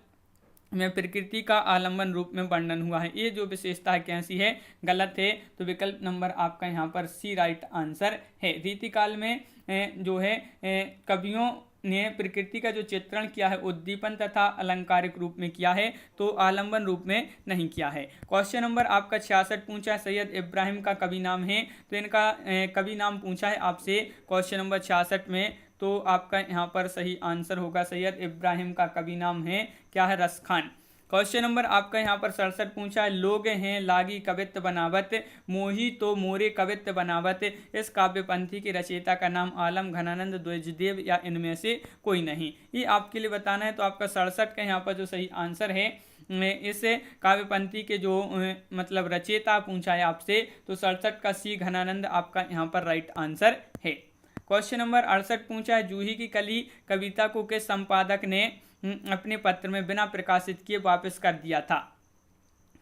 में प्रकृति का आलंबन रूप में वर्णन हुआ है, ये जो विशेषता है कैसी है, गलत है। तो विकल्प नंबर आपका यहाँ पर सी राइट आंसर है। रीतिकाल में जो है कवियों ने प्रकृति का जो चित्रण किया है उद्दीपन तथा अलंकारिक रूप में किया है, तो आलंबन रूप में नहीं किया है। क्वेश्चन नंबर आपका 66 पूछा है सैयद इब्राहिम का कवि नाम है, तो इनका कवि नाम पूछा है आपसे क्वेश्चन नंबर 66 में, तो आपका यहाँ पर सही आंसर होगा सैयद इब्राहिम का कवि नाम है क्या है, रसखान। क्वेश्चन नंबर आपका यहाँ पर 67 पूछा है लोग हैं लागी कवित्व बनावत, मोही तो मोरे कवित्व बनावत, इस काव्य पंथी के रचयिता का नाम आलम, घनानंद, द्विजदेव या इनमें से कोई नहीं, ये आपके लिए बताना है। तो आपका 67 का यहाँ पर जो सही आंसर है इस काव्य पंक्ति के जो मतलब रचयिता पूछा है आपसे, तो 67 का सी घनानंद आपका यहाँ पर राइट आंसर है। क्वेश्चन नंबर 68 पूछा है, जूही की कली कविता को किस संपादक ने अपने पत्र में बिना प्रकाशित किए वापस कर दिया था?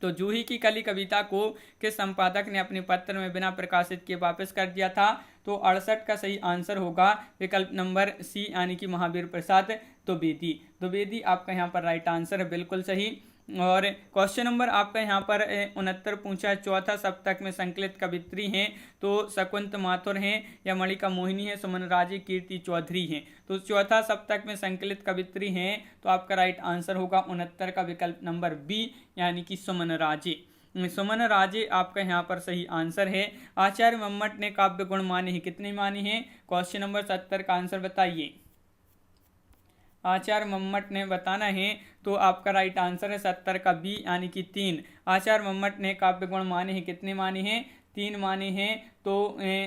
तो जूही की कली कविता को किस संपादक ने अपने पत्र में बिना प्रकाशित किए वापस कर दिया था? तो 68 का सही आंसर होगा विकल्प नंबर सी यानी कि महावीर प्रसाद द्विवेदी। द्विवेदी आपका यहाँ पर राइट आंसर है, बिल्कुल सही। और क्वेश्चन नंबर आपका यहाँ पर 69 पूछा है, चौथा सप्तक में संकलित कवित्री हैं तो शकुंत माथुर हैं या मणिका मोहिनी है, सुमन राजे, कीर्ति चौधरी हैं? तो चौथा सप्तक में संकलित कवित्री हैं तो आपका राइट आंसर होगा 69 का विकल्प नंबर बी यानी कि सुमन राजे। सुमन राजे आपका यहाँ पर सही आंसर है। आचार्य मम्मट ने काव्य गुण माने हैं, कितने माने हैं? क्वेश्चन नंबर 70 का आंसर बताइए। आचार्य मम्मट ने बताना है तो आपका राइट आंसर है 70 का बी यानी कि 3। आचार्य मम्मट ने काव्य गुण माने हैं, कितने माने हैं? 3 माने हैं। तो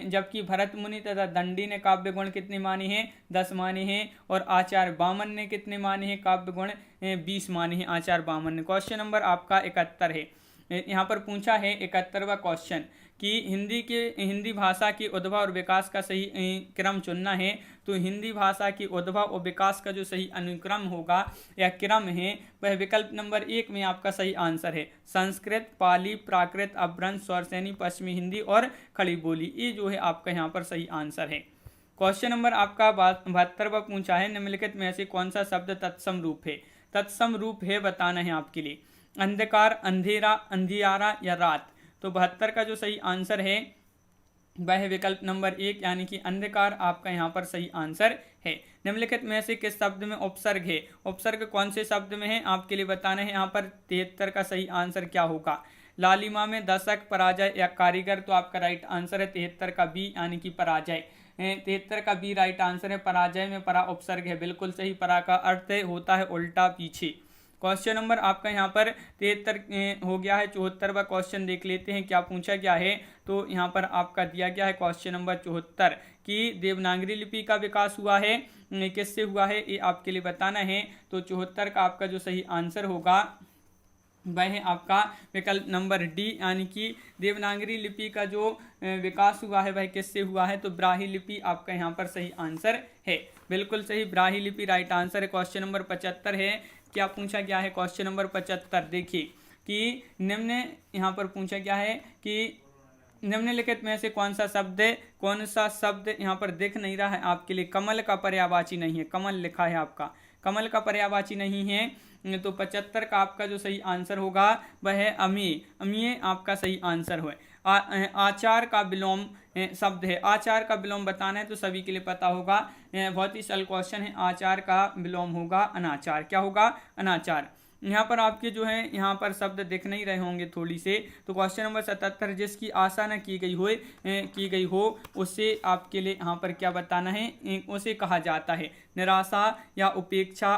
जबकि भरत मुनि तथा दंडी ने काव्य गुण कितने माने हैं? 10 माने हैं। और आचार्य वामन ने कितने माने हैं काव्य गुण? 20 माने हैं आचार्य वामन ने। क्वेश्चन नंबर आपका 71 है। यहाँ पर पूछा है 71वां क्वेश्चन कि हिंदी भाषा के उद्भव और विकास का सही क्रम चुनना है। तो हिंदी भाषा की उद्भव और विकास का जो सही अनुक्रम होगा या क्रम है वह विकल्प नंबर 1 में आपका सही आंसर है। संस्कृत, पाली, प्राकृत, अपभ्रंश, स्वरसेनी, पश्चिमी हिंदी और खड़ी बोली, ये जो है आपका यहाँ पर सही आंसर है। क्वेश्चन नंबर आपका 72वां पूछा है, निम्नलिखित में से कौन सा शब्द तत्सम रूप है? तत्सम रूप है बताना है आपके लिए। अंधकार, अंधेरा, अंधियारा या रात? तो 72 का जो सही आंसर है वह है विकल्प नंबर 1 यानी कि अंधकार आपका यहाँ पर सही आंसर है। निम्नलिखित में से किस शब्द में उपसर्ग है? उपसर्ग कौन से शब्द में है आपके लिए बताना है। यहाँ पर 73 का सही आंसर क्या होगा? लालिमा में दशक, पराजय या कारीगर? तो आपका राइट आंसर है 73 का बी यानी कि पराजय। 73 का बी राइट आंसर है। पराजय में परा उपसर्ग है, बिल्कुल सही। परा का अर्थ होता है उल्टा, पीछे। क्वेश्चन नंबर आपका यहाँ पर 73 हो गया है। 74वां क्वेश्चन देख लेते हैं क्या पूछा गया है। तो यहाँ पर आपका दिया गया है क्वेश्चन नंबर 74 कि देवनागरी लिपि का विकास हुआ है, किससे हुआ है ये आपके लिए बताना है। तो 74 का आपका जो सही आंसर होगा वह है आपका विकल्प नंबर डी यानी कि देवनागरी लिपि का जो विकास हुआ है वह किससे हुआ है? तो ब्राह्मी लिपि आपका यहाँ पर सही आंसर है, बिल्कुल सही। ब्राह्मी लिपि राइट आंसर है। क्वेश्चन नंबर 75 है। क्या पूछा गया है? क्वेश्चन नंबर 75 देखिए कि निम्न यहाँ पर पूछा गया है कि निम्नलिखित में से कौन सा शब्द यहाँ पर दिख नहीं रहा है आपके लिए? कमल का पर्यायवाची नहीं है। कमल लिखा है आपका, कमल का पर्यायवाची नहीं है। तो 75 का आपका जो सही आंसर होगा वह है अमीय। अमीय आपका सही आंसर है। आचार का विलोम शब्द है। आचार का विलोम बताना है तो सभी के लिए पता होगा, बहुत ही सरल क्वेश्चन है। आचार का विलोम होगा अनाचार। क्या होगा? अनाचार। यहाँ पर आपके जो है यहाँ पर शब्द दिख नहीं रहे होंगे थोड़ी से। तो क्वेश्चन नंबर 77, जिसकी आशा न की गई हो उसे आपके लिए यहाँ पर क्या बताना है? उसे कहा जाता है निराशा या उपेक्षा,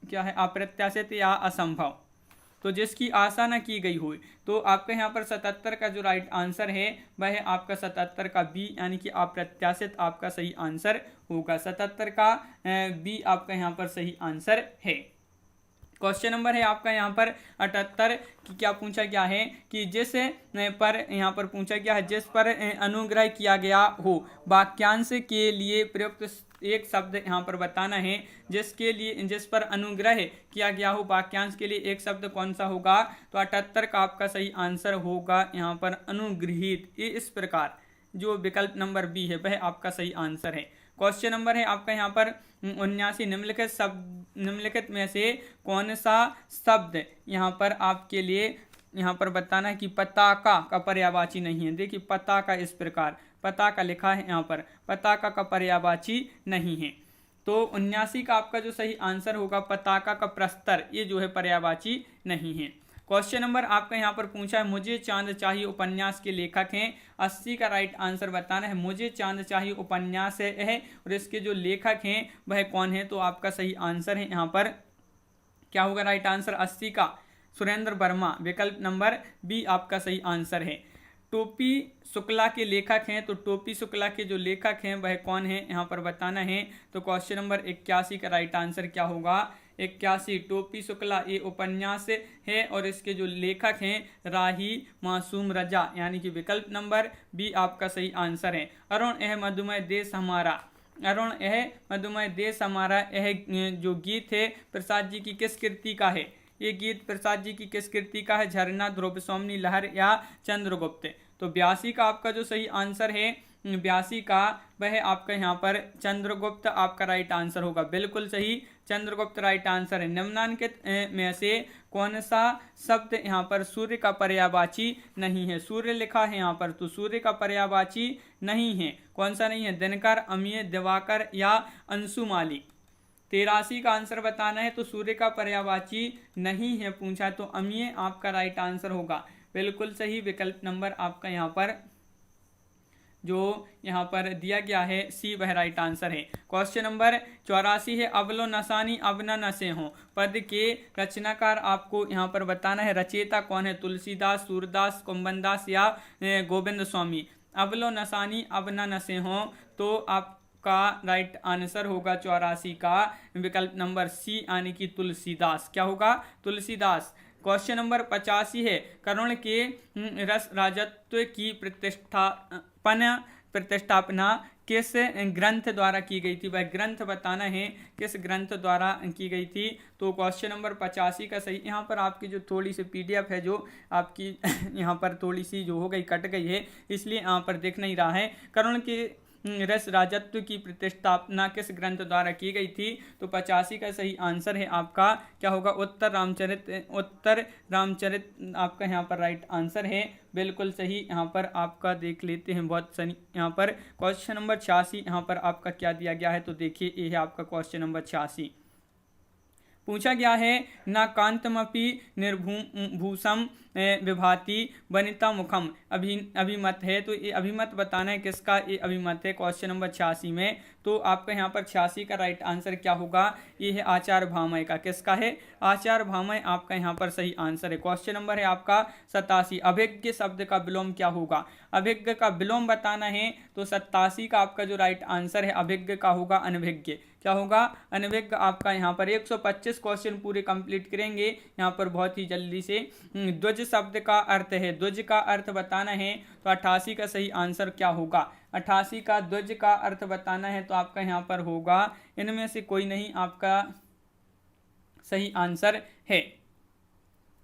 अप्रत्याशित या असंभव। तो जिसकी आशा न की गई हो, तो आपका यहाँ पर 77 का जो राइट आंसर है वह है आपका 77 का बी यानी कि अप्रत्याशित आपका सही आंसर होगा। 77 का बी आपका यहाँ पर सही आंसर है। क्वेश्चन नंबर है आपका यहाँ पर 78 कि क्या पूछा गया है कि जिस पर यहाँ पर पूछा गया है जिस पर अनुग्रह किया गया हो वाक्यांश के लिए प्रयुक्त एक शब्द यहाँ पर बताना है। जिस पर अनुग्रह किया गया हो वाक्यांश के लिए एक शब्द कौन सा होगा? तो 78 का आपका सही आंसर होगा यहाँ पर अनुगृहीत। ये इस प्रकार जो विकल्प नंबर बी है वह आपका सही आंसर है। क्वेश्चन नंबर है आपका यहाँ पर 79, निम्नलिखित में से कौन सा शब्द यहाँ पर आपके लिए यहाँ पर बताना है कि पताका का पर्यायवाची नहीं है। देखिए पताका इस प्रकार पताका लिखा है यहाँ पर, पताका का पर्यायवाची नहीं है। तो 79 का आपका जो सही आंसर होगा पताका का प्रस्तर, ये जो है पर्यायवाची नहीं है। क्वेश्चन नंबर आपका यहाँ पर पूछा है मुझे चांद चाहिए उपन्यास के लेखक हैं। 80 का राइट आंसर बताना है। मुझे चांद चाहिए उपन्यास है और इसके जो लेखक हैं वह कौन है? तो आपका सही आंसर है यहाँ पर क्या होगा राइट आंसर? 80 का सुरेंद्र वर्मा, विकल्प नंबर बी आपका सही आंसर है। टोपी शुक्ला के लेखक हैं, तो टोपी शुक्ला के जो लेखक हैं वह कौन है यहाँ पर बताना है। तो क्वेश्चन नंबर 81 का राइट आंसर क्या होगा? 81 टोपी शुक्ला ये उपन्यास है और इसके जो लेखक हैं राही मासूम रजा, यानी कि विकल्प नंबर बी आपका सही आंसर है। अरुण यह मधुमय देश हमारा, अरुण यह मधुमय देश हमारा, यह जो गीत है प्रसाद जी की किस कृति का है? ये गीत प्रसाद जी की किस कृति का है? झरना, ध्रुव सोमनी लहर या चंद्रगुप्त? तो 82 का आपका जो सही आंसर है 82 का वह आपका यहाँ पर चंद्रगुप्त आपका राइट आंसर होगा, बिल्कुल सही चंद्रगुप्त राइट आंसर है। निम्नलिखित में से कौन सा शब्द यहाँ पर सूर्य का पर्यायवाची नहीं है? सूर्य लिखा है यहाँ पर, तो सूर्य का पर्यायवाची नहीं है, कौन सा नहीं है? दिनकर, अमीय, दिवाकर या अंशुमाली? 83 का आंसर बताना है, तो सूर्य का पर्यायवाची नहीं है पूछा, तो अमीय आपका राइट आंसर होगा, बिल्कुल सही विकल्प नंबर आपका यहाँ पर जो यहाँ पर दिया गया है सी वह राइट आंसर है। क्वेश्चन नंबर 84 है अवलो नसानी अब न नसे हों पद के रचनाकार आपको यहाँ पर बताना है, रचयिता कौन है? तुलसीदास, सूरदास, कुंभनदास या गोविंद स्वामी? अवलो नसानी अब न नसे हों, तो आपका राइट आंसर होगा 84 का विकल्प नंबर सी, यानी कि तुलसीदास। क्या होगा? तुलसीदास। क्वेश्चन नंबर 85 है करुण के रस राजत्व की प्रतिष्ठापना किस ग्रंथ द्वारा की गई थी? वह ग्रंथ बताना है किस ग्रंथ द्वारा की गई थी। तो क्वेश्चन नंबर 85 का सही, यहाँ पर आपकी जो थोड़ी सी PDF है जो आपकी यहाँ पर थोड़ी सी जो हो गई कट गई है, इसलिए यहाँ पर दिख नहीं रहा है। करुण के रस राजत्व की प्रतिष्ठापना किस ग्रंथ द्वारा की गई थी? तो 85 का सही आंसर है आपका क्या होगा? उत्तर रामचरित आपका यहाँ पर राइट आंसर है, बिल्कुल सही। यहाँ पर आपका देख लेते हैं बहुत सही, यहाँ पर क्वेश्चन नंबर 86 यहाँ पर आपका क्या दिया गया है, तो देखिए ये है आपका क्वेश्चन नंबर 86। पूछा गया है न कांतमपि निर्भूषम विभाति वनिता मुखम अभिमत है, तो ये अभिमत बताना है किसका ये अभिमत है क्वेश्चन नंबर 86 में। तो आपका यहाँ पर 86 का राइट आंसर क्या होगा? ये है आचार्य भामय का। किसका है? आचार्य भामय आपका यहाँ पर सही आंसर है। क्वेश्चन नंबर है आपका 87 अभिज्ञ शब्द का विलोम क्या होगा? अभिज्ञ का विलोम बताना है, तो 87 का आपका जो राइट आंसर है अभिज्ञ का होगा अनभिज्ञ। क्या होगा? अनभिज्ञ। आपका यहाँ पर 125 क्वेश्चन पूरे कंप्लीट करेंगे यहाँ पर बहुत ही जल्दी से। ध्वज शब्द का अर्थ है, ध्वज का अर्थ बताना है, तो 88 का सही आंसर क्या होगा? 88 का ध्वज का अर्थ बताना है, तो आपका यहाँ पर होगा इनमें से कोई नहीं आपका सही आंसर है,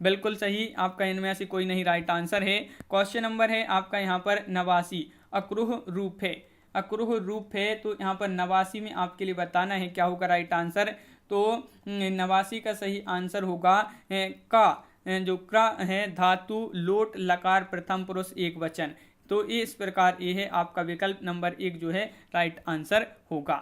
बिल्कुल सही। आपका इनमें से कोई नहीं राइट आंसर है। क्वेश्चन नंबर है आपका यहाँ पर 89 अक्रूह रूप है, अक्रूह रूप है, तो यहाँ पर 89 में आपके लिए बताना है क्या होगा राइट आंसर। तो 89 का सही आंसर होगा का, जो क्र है धातु लोट लकार प्रथम पुरुष एक वचन, तो इस प्रकार ये है आपका विकल्प नंबर 1 जो है राइट आंसर होगा।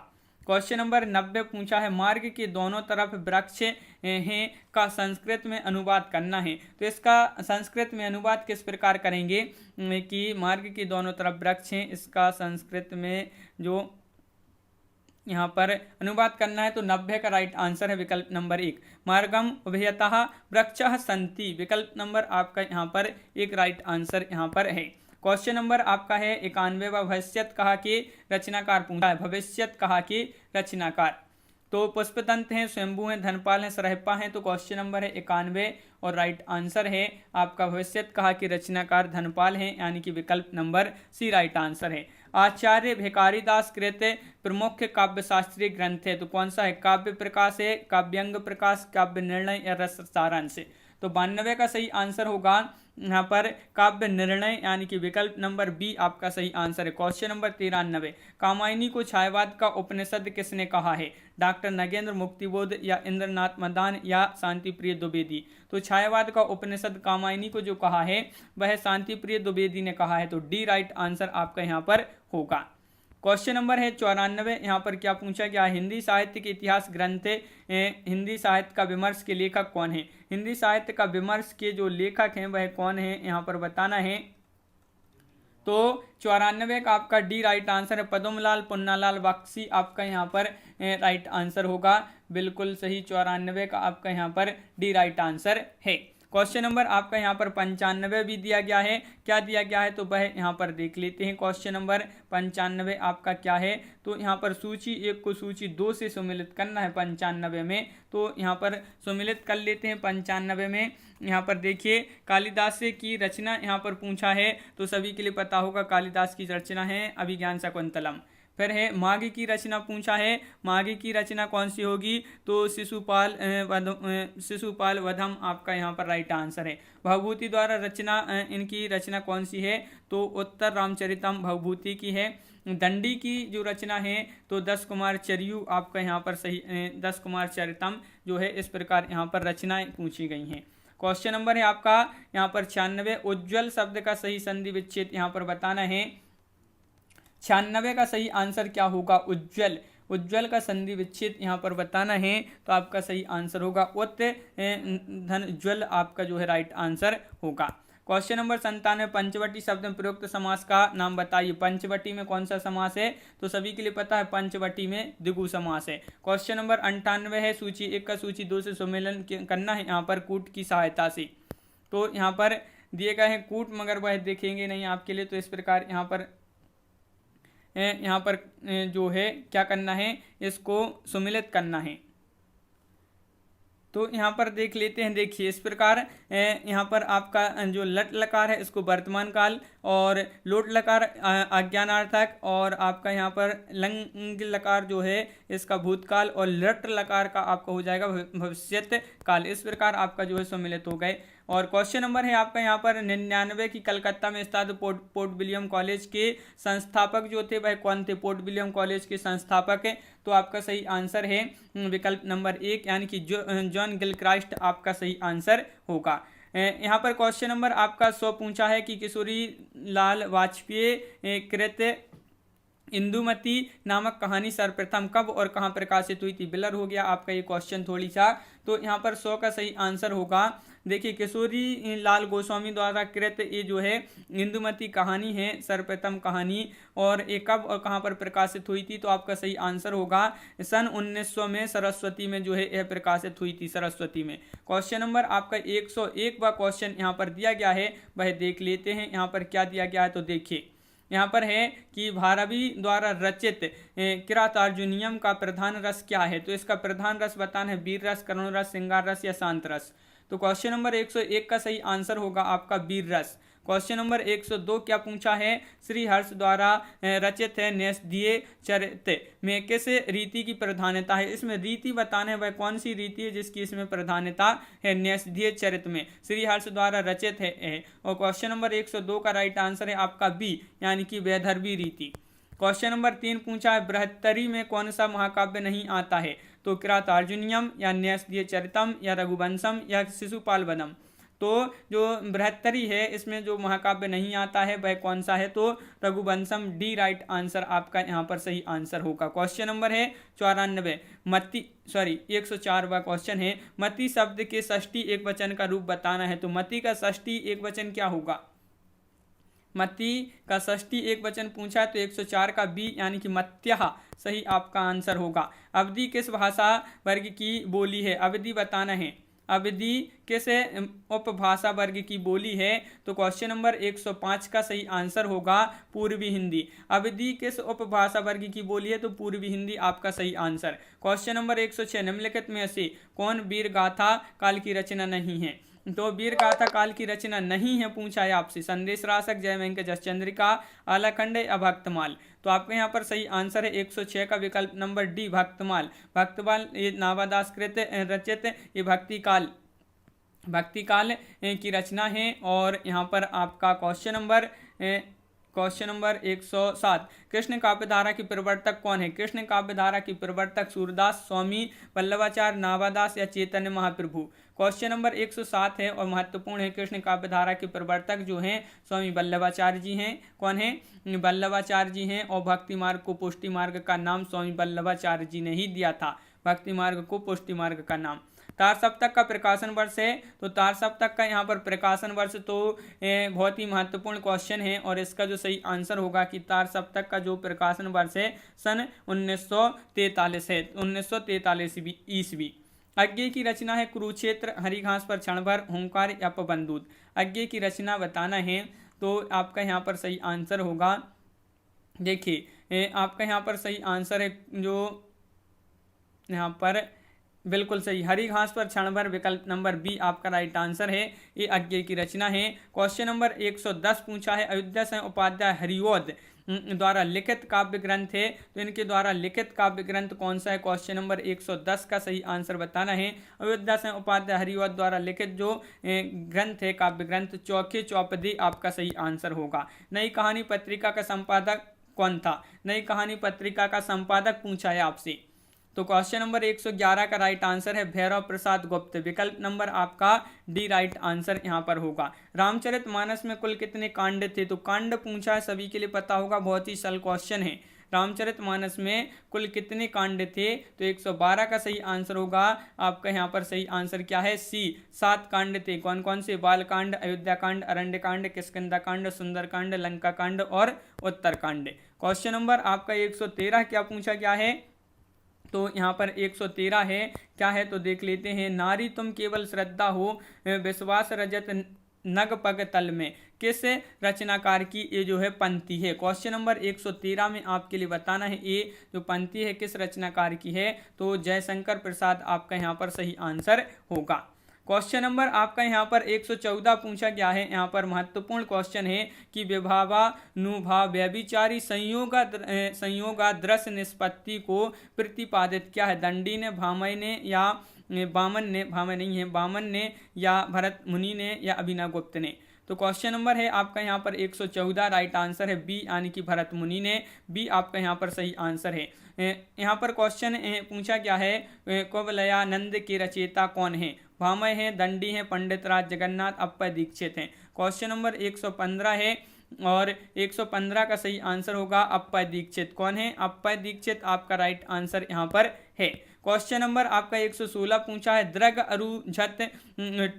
क्वेश्चन नंबर 90 पूछा है मार्ग के दोनों तरफ वृक्ष हैं का संस्कृत में अनुवाद करना है, तो इसका संस्कृत में अनुवाद किस प्रकार करेंगे कि मार्ग के दोनों तरफ वृक्ष हैं, इसका संस्कृत में जो यहाँ पर अनुवाद करना है, तो 90 का राइट आंसर है विकल्प नंबर 1 मार्गम उभयतः वृक्षः सन्ति, विकल्प नंबर आपका यहाँ पर 1 राइट आंसर यहाँ पर है। क्वेश्चन नंबर आपका है 91 भविष्यत कहा के रचनाकार पूछा है, भविष्यत कहा के रचनाकार, तो पुष्पदंत हैं, स्वयंभू हैं, धनपाल हैं, सरहिप्पा हैं, तो क्वेश्चन नंबर है 91 और राइट आंसर है आपका भविष्यत कहा के रचनाकार धनपाल हैं, यानी कि विकल्प नंबर सी राइट आंसर है। आचार्य भिखारीदास कृत प्रमुख काव्य शास्त्रीय ग्रंथ है, तो कौन सा है? काव्य प्रकाश है, काव्यंग प्रकाश, काव्य निर्णय या रस सारांश। तो 92 का सही आंसर होगा यहाँ पर काव्य निर्णय, यानी कि विकल्प नंबर बी आपका सही आंसर है। क्वेश्चन नंबर 93 कामायनी को छायावाद का उपनिषद किसने कहा है? डॉक्टर नगेंद्र मुक्तिबोध या इंद्रनाथ मदान या शांति प्रिय द्विवेदी। तो छायावाद का उपनिषद कामायनी को जो कहा है वह शांति प्रिय द्विवेदी ने कहा है, तो डी राइट आंसर आपका यहाँ पर होगा। क्वेश्चन नंबर है 94 यहाँ पर क्या पूछा गया? हिंदी साहित्य के इतिहास ग्रंथ हिंदी साहित्य का विमर्श के लेखक कौन है? हिंदी साहित्य का विमर्श के जो लेखक हैं वह कौन है यहाँ पर बताना है। तो 94 का आपका डी राइट आंसर है, पद्मलाल पुन्नालाल बख्शी आपका यहाँ पर राइट आंसर होगा, बिल्कुल सही। 94 का आपका यहाँ पर डी राइट आंसर है। क्वेश्चन नंबर आपका यहाँ पर 95 भी दिया गया है। क्या दिया गया है तो वह यहाँ पर देख लेते हैं। क्वेश्चन नंबर 95 आपका क्या है तो यहाँ पर सूची 1 को सूची 2 से सम्मिलित करना है 95 में, तो यहाँ पर सम्मिलित कर लेते हैं 95 में। यहाँ पर देखिए कालिदास की रचना यहाँ पर पूछा है तो सभी के लिए पता होगा कालिदास की रचना है अभिज्ञान शाकुंतलम। फिर है माघ की रचना पूछा है, माघ की रचना कौन सी होगी तो शिशुपाल वधम आपका यहाँ पर राइट आंसर है। भवभूति द्वारा रचना इनकी रचना कौन सी है तो उत्तर रामचरितम भवभूति की है। दंडी की जो रचना है तो 10 कुमार चरियु आपका यहाँ पर सही 10 कुमार चरितम जो है, इस प्रकार यहाँ पर रचनाएं पूछी गई हैं। क्वेश्चन नंबर है आपका यहाँ पर 96, उज्ज्वल शब्द का सही संधि विच्छेद यहाँ पर बताना है। 96 का सही आंसर क्या होगा उज्ज्वल, उज्ज्वल का संधि विच्छेद यहाँ पर बताना है तो आपका सही आंसर होगा उत धन उज्ज्वल आपका जो है राइट आंसर होगा। क्वेश्चन नंबर 97, पंचवटी शब्द में प्रयुक्त समास का नाम बताइए। पंचवटी में कौन सा समास है तो सभी के लिए पता है पंचवटी में द्विगु समास है। क्वेश्चन नंबर 98 है सूची 1 का सूची 2 से सम्मेलन करना है यहाँ पर कूट की सहायता से, तो यहाँ पर दिए गए हैं कूट मगर वह देखेंगे नहीं आपके लिए, तो इस प्रकार यहाँ पर जो है क्या करना है इसको सम्मिलित करना है। तो यहाँ पर देख लेते हैं, देखिए इस प्रकार यहाँ पर आपका जो लट लकार है इसको वर्तमान काल और लोट लकार अज्ञानार्थक और आपका यहाँ पर लंग लकार जो है इसका भूतकाल और लट लकार का आपका हो जाएगा भविष्यत काल। इस प्रकार आपका जो है सम्मिलित हो गए। और क्वेश्चन नंबर है आपका यहाँ पर 99 की कलकत्ता में स्थित पोर्ट विलियम कॉलेज के संस्थापक जो थे वह कौन थे। पोर्ट विलियम कॉलेज के संस्थापक है तो आपका सही आंसर है विकल्प नंबर 1 यानी कि जॉन गिलक्राइस्ट आपका सही आंसर होगा। यहाँ पर क्वेश्चन नंबर आपका 100 पूछा है कि किशोरी लाल वाजपेयी कृत इंदुमती नामक कहानी सर्वप्रथम कब और कहाँ प्रकाशित हुई थी। बिलर हो गया आपका ये क्वेश्चन थोड़ी सा, तो यहाँ पर 100 का सही आंसर होगा। देखिए किशोरी लाल गोस्वामी द्वारा कृत ये जो है इंदुमती कहानी है सर्वप्रथम कहानी, और ये कब और कहाँ पर प्रकाशित हुई थी तो आपका सही आंसर होगा सन 1900 में सरस्वती में जो है यह प्रकाशित हुई थी, सरस्वती में। क्वेश्चन नंबर आपका 101 का क्वेश्चन यहाँ पर दिया गया है वह देख लेते हैं। यहाँ पर क्या दिया गया है तो देखिए यहाँ पर है कि भारवी द्वारा रचित किरातार्जुनीयम का प्रधान रस क्या है, तो इसका प्रधान रस बताना है वीर रस, करुण रस, श्रृंगार रस या शांत रस। तो क्वेश्चन नंबर 101 का सही आंसर होगा आपका वीर रस। क्वेश्चन नंबर 102 क्या पूछा है, श्री हर्ष द्वारा रचित है न्यासदीय चरित में किस रीति की प्रधानता है। इसमें रीति बताना है वह कौन सी रीति है जिसकी इसमें प्रधानता है। न्यासदीय चरित में श्री हर्ष द्वारा रचित है। और क्वेश्चन नंबर 102 का राइट आंसर है आपका बी यानी कि वैदर्भी रीति। क्वेश्चन नंबर 3 पूछा है बृहत्तरी में कौन सा महाकाव्य नहीं आता है, तो किरातार्जुनीयम या न्यासदीय चरितम या रघुवंशम या शिशुपाल वधम। तो जो बृहत्तरी है इसमें जो महाकाव्य नहीं आता है वह कौन सा है तो रघुवंशम, डी राइट आंसर आपका यहाँ पर सही आंसर होगा। क्वेश्चन नंबर है 94 104वां क्वेश्चन है मति शब्द के षष्ठी एक वचन का रूप बताना है। तो मति का षष्ठी एक वचन क्या होगा, मति का षष्ठी एक वचन पूछा है तो 104 का बी यानी कि मत्यः सही आपका आंसर होगा। अवधि किस भाषा वर्ग की बोली है, अवधि बताना है। अवधि किस उपभाषा वर्ग की बोली है, तो क्वेश्चन नंबर 105 का सही आंसर होगा पूर्वी हिंदी। अवधि किस उपभाषा वर्ग की बोली है, तो पूर्वी हिंदी आपका सही आंसर। क्वेश्चन नंबर 106 निम्नलिखित में से कौन वीर गाथा काल की रचना नहीं है, तो वीर गाथा काल की रचना नहीं है पूछा है आपसे। संदेश रासक, जय वेंक जसचंद्रिका, आलाखंड या भक्तमाल। तो आपके यहाँ पर सही आंसर है 106 का विकल्प नंबर डी भक्तमाल। भक्तमाल ये नावादास कृत रचित ये भक्ति काल की रचना है। और यहाँ पर आपका क्वेश्चन नंबर 107 कृष्ण काव्यधारा की प्रवर्तक कौन है। कृष्ण काव्यधारा की प्रवर्तक सूरदास, स्वामी वल्लभाचार्य, नावादास या चैतन्य महाप्रभु। क्वेश्चन नंबर 107 है और महत्वपूर्ण है। कृष्ण काव्यधारा के प्रवर्तक जो हैं स्वामी वल्लभाचार्य जी हैं। कौन है, वल्लभाचार्य जी हैं। और भक्ति मार्ग को पुष्टि मार्ग का नाम स्वामी वल्लभाचार्य जी ने ही दिया था, भक्ति मार्ग को पुष्टि मार्ग का नाम। तार सप्तक का प्रकाशन वर्ष है, तो तार सप्तक का यहाँ पर प्रकाशन वर्ष तो बहुत ही महत्वपूर्ण क्वेश्चन है और इसका जो सही आंसर होगा कि तार सप्तक का जो प्रकाशन वर्ष है सन 1943 है, 1943 ईस्वी। अज्ञे की रचना है कुरुक्षेत्र, हरी घास पर क्षण भर, हुंकार या पवनदूत। अज्ञे की रचना बताना है तो आपका यहाँ पर सही आंसर होगा, देखिए आपका यहाँ पर सही आंसर है जो यहाँ पर बिल्कुल सही, हरी घास पर क्षण भर, विकल्प नंबर बी आपका राइट आंसर है, ये अज्ञे की रचना है। क्वेश्चन नंबर 110 पूछा है, अयोध्या सिंह उपाध्याय हरिओद द्वारा लिखित काव्य ग्रंथ है, तो इनके द्वारा लिखित काव्य ग्रंथ कौन सा है? क्वेश्चन नंबर 110 का सही आंसर बताना है। अयोध्या सिंह उपाध्याय हरिओद द्वारा लिखित जो ग्रंथ है, काव्य ग्रंथ, चौके चौपदी आपका सही आंसर होगा। नई कहानी पत्रिका का संपादक कौन था? नई कहानी पत्रिका का संपादक पूछा है आपसे, तो क्वेश्चन नंबर 111 का राइट आंसर है भैरव प्रसाद गुप्त, विकल्प नंबर आपका डी राइट आंसर यहाँ पर होगा। रामचरितमानस में कुल कितने कांड थे? तो कांड पूछा है, सभी के लिए पता होगा, बहुत ही सरल क्वेश्चन है। रामचरितमानस में कुल कितने कांड थे? तो 112 का सही आंसर होगा आपका यहाँ पर सही आंसर क्या है? सी, 7 कांड थे। कौन कौन से? बाल कांड, अयोध्या कांड, अरण्य कांड, किष्किंधा कांड, सुंदर कांड, लंका कांड और उत्तर कांड। क्वेश्चन नंबर आपका 113 क्या पूछा गया है? तो यहाँ पर 113 है, क्या है तो देख लेते हैं। नारी तुम केवल श्रद्धा हो, विश्वास रजत नग पग तल में, किस रचनाकार की ये जो है पंक्ति है? क्वेश्चन नंबर 113 में आपके लिए बताना है ये जो पंक्ति है किस रचनाकार की है, तो जयशंकर प्रसाद आपका यहाँ पर सही आंसर होगा। क्वेश्चन नंबर आपका यहाँ पर 114 पूछा गया है, यहाँ पर महत्वपूर्ण क्वेश्चन है कि विभावानुभाव व्यभिचारी संयोगादृश निष्पत्ति को प्रतिपादित क्या है? दंडी ने, भामय ने या बामन ने, भामय नहीं है, बामन ने या भरत मुनि ने या अभिनवगुप्त ने? तो क्वेश्चन नंबर है आपका यहाँ पर 114, राइट आंसर है बी यानी कि भरत मुनि ने, बी आपका यहाँ पर सही आंसर है। यहाँ पर क्वेश्चन पूछा गया है कुवलयानंद के रचयिता कौन है? भामय है, दंडी है, पंडित राज जगन्नाथ, अप्पय दीक्षित हैं। क्वेश्चन नंबर 115 है और 115 का सही आंसर होगा अप्पय दीक्षित। कौन है? अप्पय दीक्षित आपका राइट आंसर यहाँ पर है। क्वेश्चन नंबर आपका 116 पूछा है, द्रग अरुझत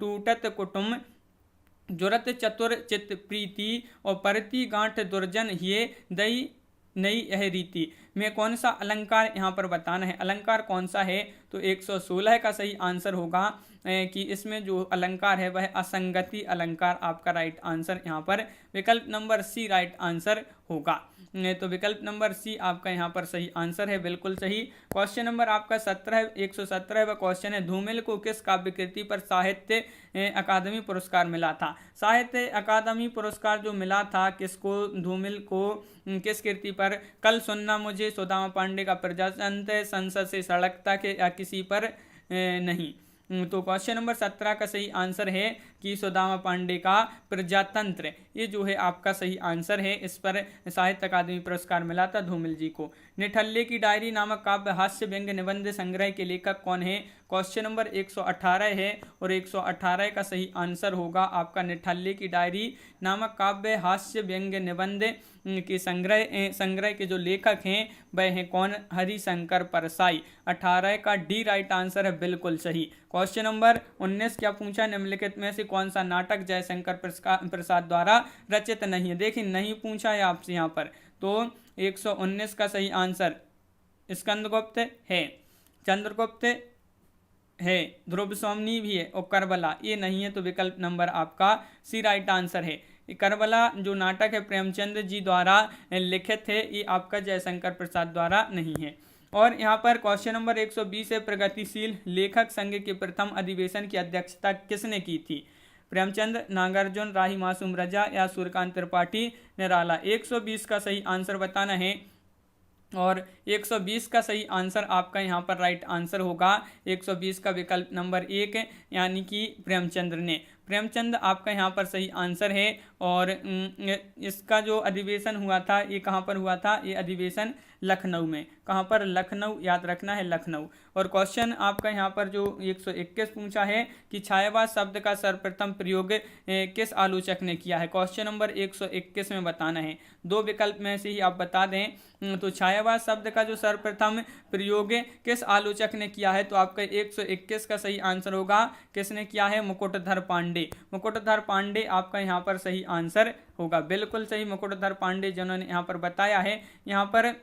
टूटत कुटुम्ब, जुरत चतुर चित प्रीति और परती गांठ दुर्जन ये दई नई यह रीति में कौन सा अलंकार यहाँ पर बताना है? अलंकार कौन सा है? तो 116 का सही आंसर होगा कि इसमें जो अलंकार है वह असंगति अलंकार आपका राइट आंसर यहाँ पर, विकल्प नंबर सी राइट आंसर होगा। तो विकल्प नंबर सी आपका यहाँ पर सही आंसर है, बिल्कुल सही। क्वेश्चन नंबर आपका 117 क्वेश्चन है, धूमिल को किस काव्य कृति पर साहित्य अकादमी पुरस्कार मिला था? साहित्य अकादमी पुरस्कार जो मिला था किसको? धूमिल को किस कृति पर? कल सुनना मुझे, सुदामा पांडे का प्रजातंत्र, संसद से सड़क तक या किसी पर नहीं? तो क्वेश्चन नंबर 17 का सही आंसर है कि सुदामा पांडे का प्रजातंत्र, ये जो है आपका सही आंसर है। इस पर साहित्य अकादमी पुरस्कार मिला था धूमिल जी को। निठल्ले की डायरी नामक काव्य हास्य व्यंग्य निबंध संग्रह के लेखक कौन है? क्वेश्चन नंबर 118 है और 118 का सही आंसर होगा आपका निठल्ले की डायरी नामक काव्य हास्य व्यंग्य निबंध के संग्रह के जो लेखक हैं वह हैं कौन? हरिशंकर परसाई। 18 का डी राइट आंसर है, बिल्कुल सही। क्वेश्चन नंबर 19 क्या पूछा? निम्नलिखित में से कौन सा नाटक जयशंकर प्रसाद द्वारा रचित नहीं है? देखिए नहीं पूछा है आपसे यहाँ पर, तो 119 का सही आंसर स्कंदगुप्त है, चंद्रगुप्त है, ध्रुव स्वामिनी भी है और करबला ये नहीं है, तो विकल्प नंबर आपका सी राइट आंसर है। करबला जो नाटक है प्रेमचंद जी द्वारा लिखित है, ये आपका जयशंकर प्रसाद द्वारा नहीं है। और यहाँ पर क्वेश्चन नंबर 120 है, प्रगतिशील लेखक संघ के प्रथम अधिवेशन की अध्यक्षता किसने की थी? प्रेमचंद, नागार्जुन, राही मासूम रजा या सूर्यकांत त्रिपाठी निराला? 120 का सही आंसर बताना है और 120 का सही आंसर आपका यहाँ पर राइट आंसर होगा 120 का विकल्प नंबर 1 यानी कि प्रेमचंद्र ने। प्रेमचंद आपका यहाँ पर सही आंसर है। और इसका जो अधिवेशन हुआ था ये कहाँ पर हुआ था? ये अधिवेशन लखनऊ में। कहाँ पर? लखनऊ, याद रखना है लखनऊ। और क्वेश्चन आपका यहाँ पर जो 121 पूछा है कि छायावाद शब्द का सर्वप्रथम प्रयोग किस आलोचक ने किया है? क्वेश्चन नंबर 121 में बताना है, 2 विकल्प में से ही आप बता दें। तो छायावाद शब्द का जो सर्वप्रथम प्रयोग किस आलोचक ने किया है? तो आपका 121 का सही आंसर होगा किसने किया है? मुकुटधर पांडे। मुकुटधर पांडे आपका यहाँ पर सही आंसर होगा, बिल्कुल सही। मुकुटधर पांडे जिन्होंने यहाँ पर बताया है। यहाँ पर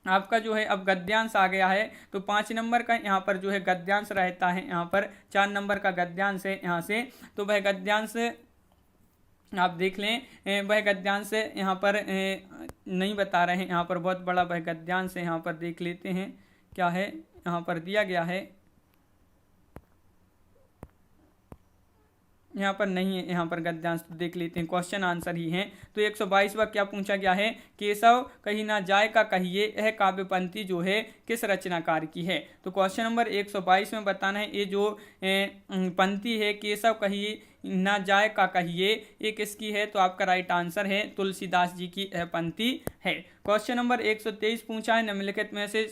आपका जो है अब गद्यांश आ गया है, तो 5 नंबर का यहाँ पर जो है गद्यांश रहता है, यहाँ पर 4 नंबर का गद्यांश है यहाँ से। तो वह गद्यांश आप देख लें, वह गद्यांश यहाँ पर नहीं बता रहे हैं, यहाँ पर बहुत बड़ा वह गद्यांश है, यहाँ पर देख लेते हैं क्या है, यहाँ पर दिया गया है, यहाँ पर नहीं है, यहाँ पर गद्यांश, तो देख लेते हैं, क्वेश्चन आंसर ही है। तो 122वां क्या पूछा गया है, केशव कहीं ना जाए का कहिए, यह काव्य पंक्ति जो है किस रचनाकार की है। तो क्वेश्चन नंबर 122 में बताना है, ये जो पंक्ति है केशव कहिए ना जाए का कहिए, ये किसकी है, तो आपका राइट आंसर है तुलसीदास जी की यह पंक्ति है। क्वेश्चन नंबर 123 पूछा है, निम्नलिखित में से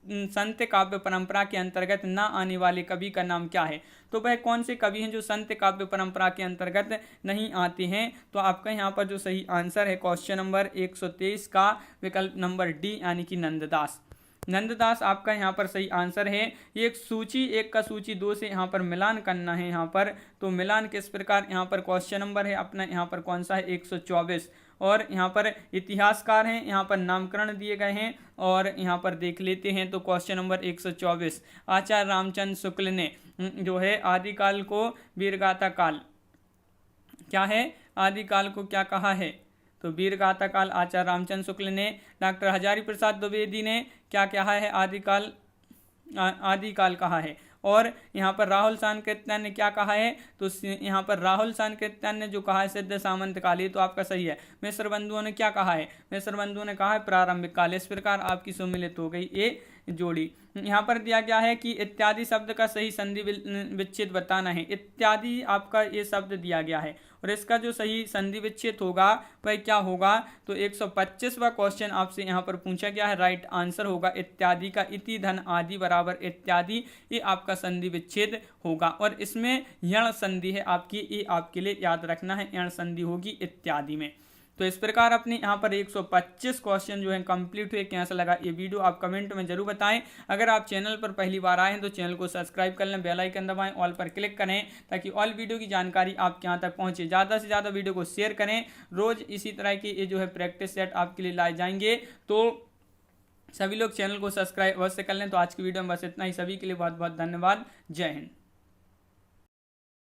संत काव्य परंपरा के अंतर्गत न आने वाले कवि का नाम क्या है। तो वह कौन से कवि हैं जो संत काव्य परंपरा के अंतर्गत नहीं आते हैं। तो आपका यहाँ पर जो सही आंसर है क्वेश्चन नंबर 123 का विकल्प नंबर डी यानी कि नंददास। नंददास आपका यहाँ पर सही आंसर है। एक सूची एक का सूची 2 से यहाँ पर मिलान करना है यहाँ पर, तो मिलान किस प्रकार, यहाँ पर क्वेश्चन नंबर है अपना यहाँ पर कौन सा है 124, और यहाँ पर इतिहासकार हैं, यहाँ पर नामकरण दिए गए हैं, और यहाँ पर देख लेते हैं तो क्वेश्चन नंबर 124 आचार्य रामचंद्र शुक्ल ने जो है आदिकाल को वीरगाथा काल क्या है, आदिकाल को क्या कहा है, तो वीरगाथा काल आचार्य रामचंद्र शुक्ल ने। डॉक्टर हजारी प्रसाद द्विवेदी ने क्या कहा है, आदिकाल कहा है। और यहाँ पर राहुल सांकृत्यायन ने क्या कहा है, तो यहाँ पर राहुल सांकृत्यायन ने जो कहा है सिद्ध सामंत काल, तो आपका सही है। मिश्र बंधुओं ने क्या कहा है, मिश्र बंधुओं ने कहा है प्रारंभिक काल। इस प्रकार आपकी सम्मिलित हो गई ये जोड़ी। यहाँ पर दिया गया है कि इत्यादि शब्द का सही संधि विच्छेद बताना है। इत्यादि आपका ये शब्द दिया गया है, और इसका जो सही संधि विच्छेद होगा वह क्या होगा, तो 125वां क्वेश्चन आपसे यहाँ पर पूछा गया है, राइट आंसर होगा इत्यादि का इति धन आदि बराबर इत्यादि, ये आपका संधि विच्छेद होगा। और इसमें यण संधि है आपकी, ये आपके लिए याद रखना है, यण संधि होगी इत्यादि में। तो इस प्रकार अपने यहाँ पर 125 क्वेश्चन जो है कंप्लीट हुए। कैसा लगा ये वीडियो आप कमेंट में जरूर बताएं। अगर आप चैनल पर पहली बार आए हैं तो चैनल को सब्सक्राइब कर लें, बेल आइकन दबाएं, ऑल पर क्लिक करें ताकि ऑल वीडियो की जानकारी आपके यहाँ तक पहुँचे। ज़्यादा से ज़्यादा वीडियो को शेयर करें। रोज़ इसी तरह के ये जो है प्रैक्टिस सेट आपके लिए लाए जाएंगे, तो सभी लोग चैनल को सब्सक्राइब अवश्य कर लें। तो आज की वीडियो में बस इतना ही। सभी के लिए बहुत बहुत धन्यवाद। जय हिंद।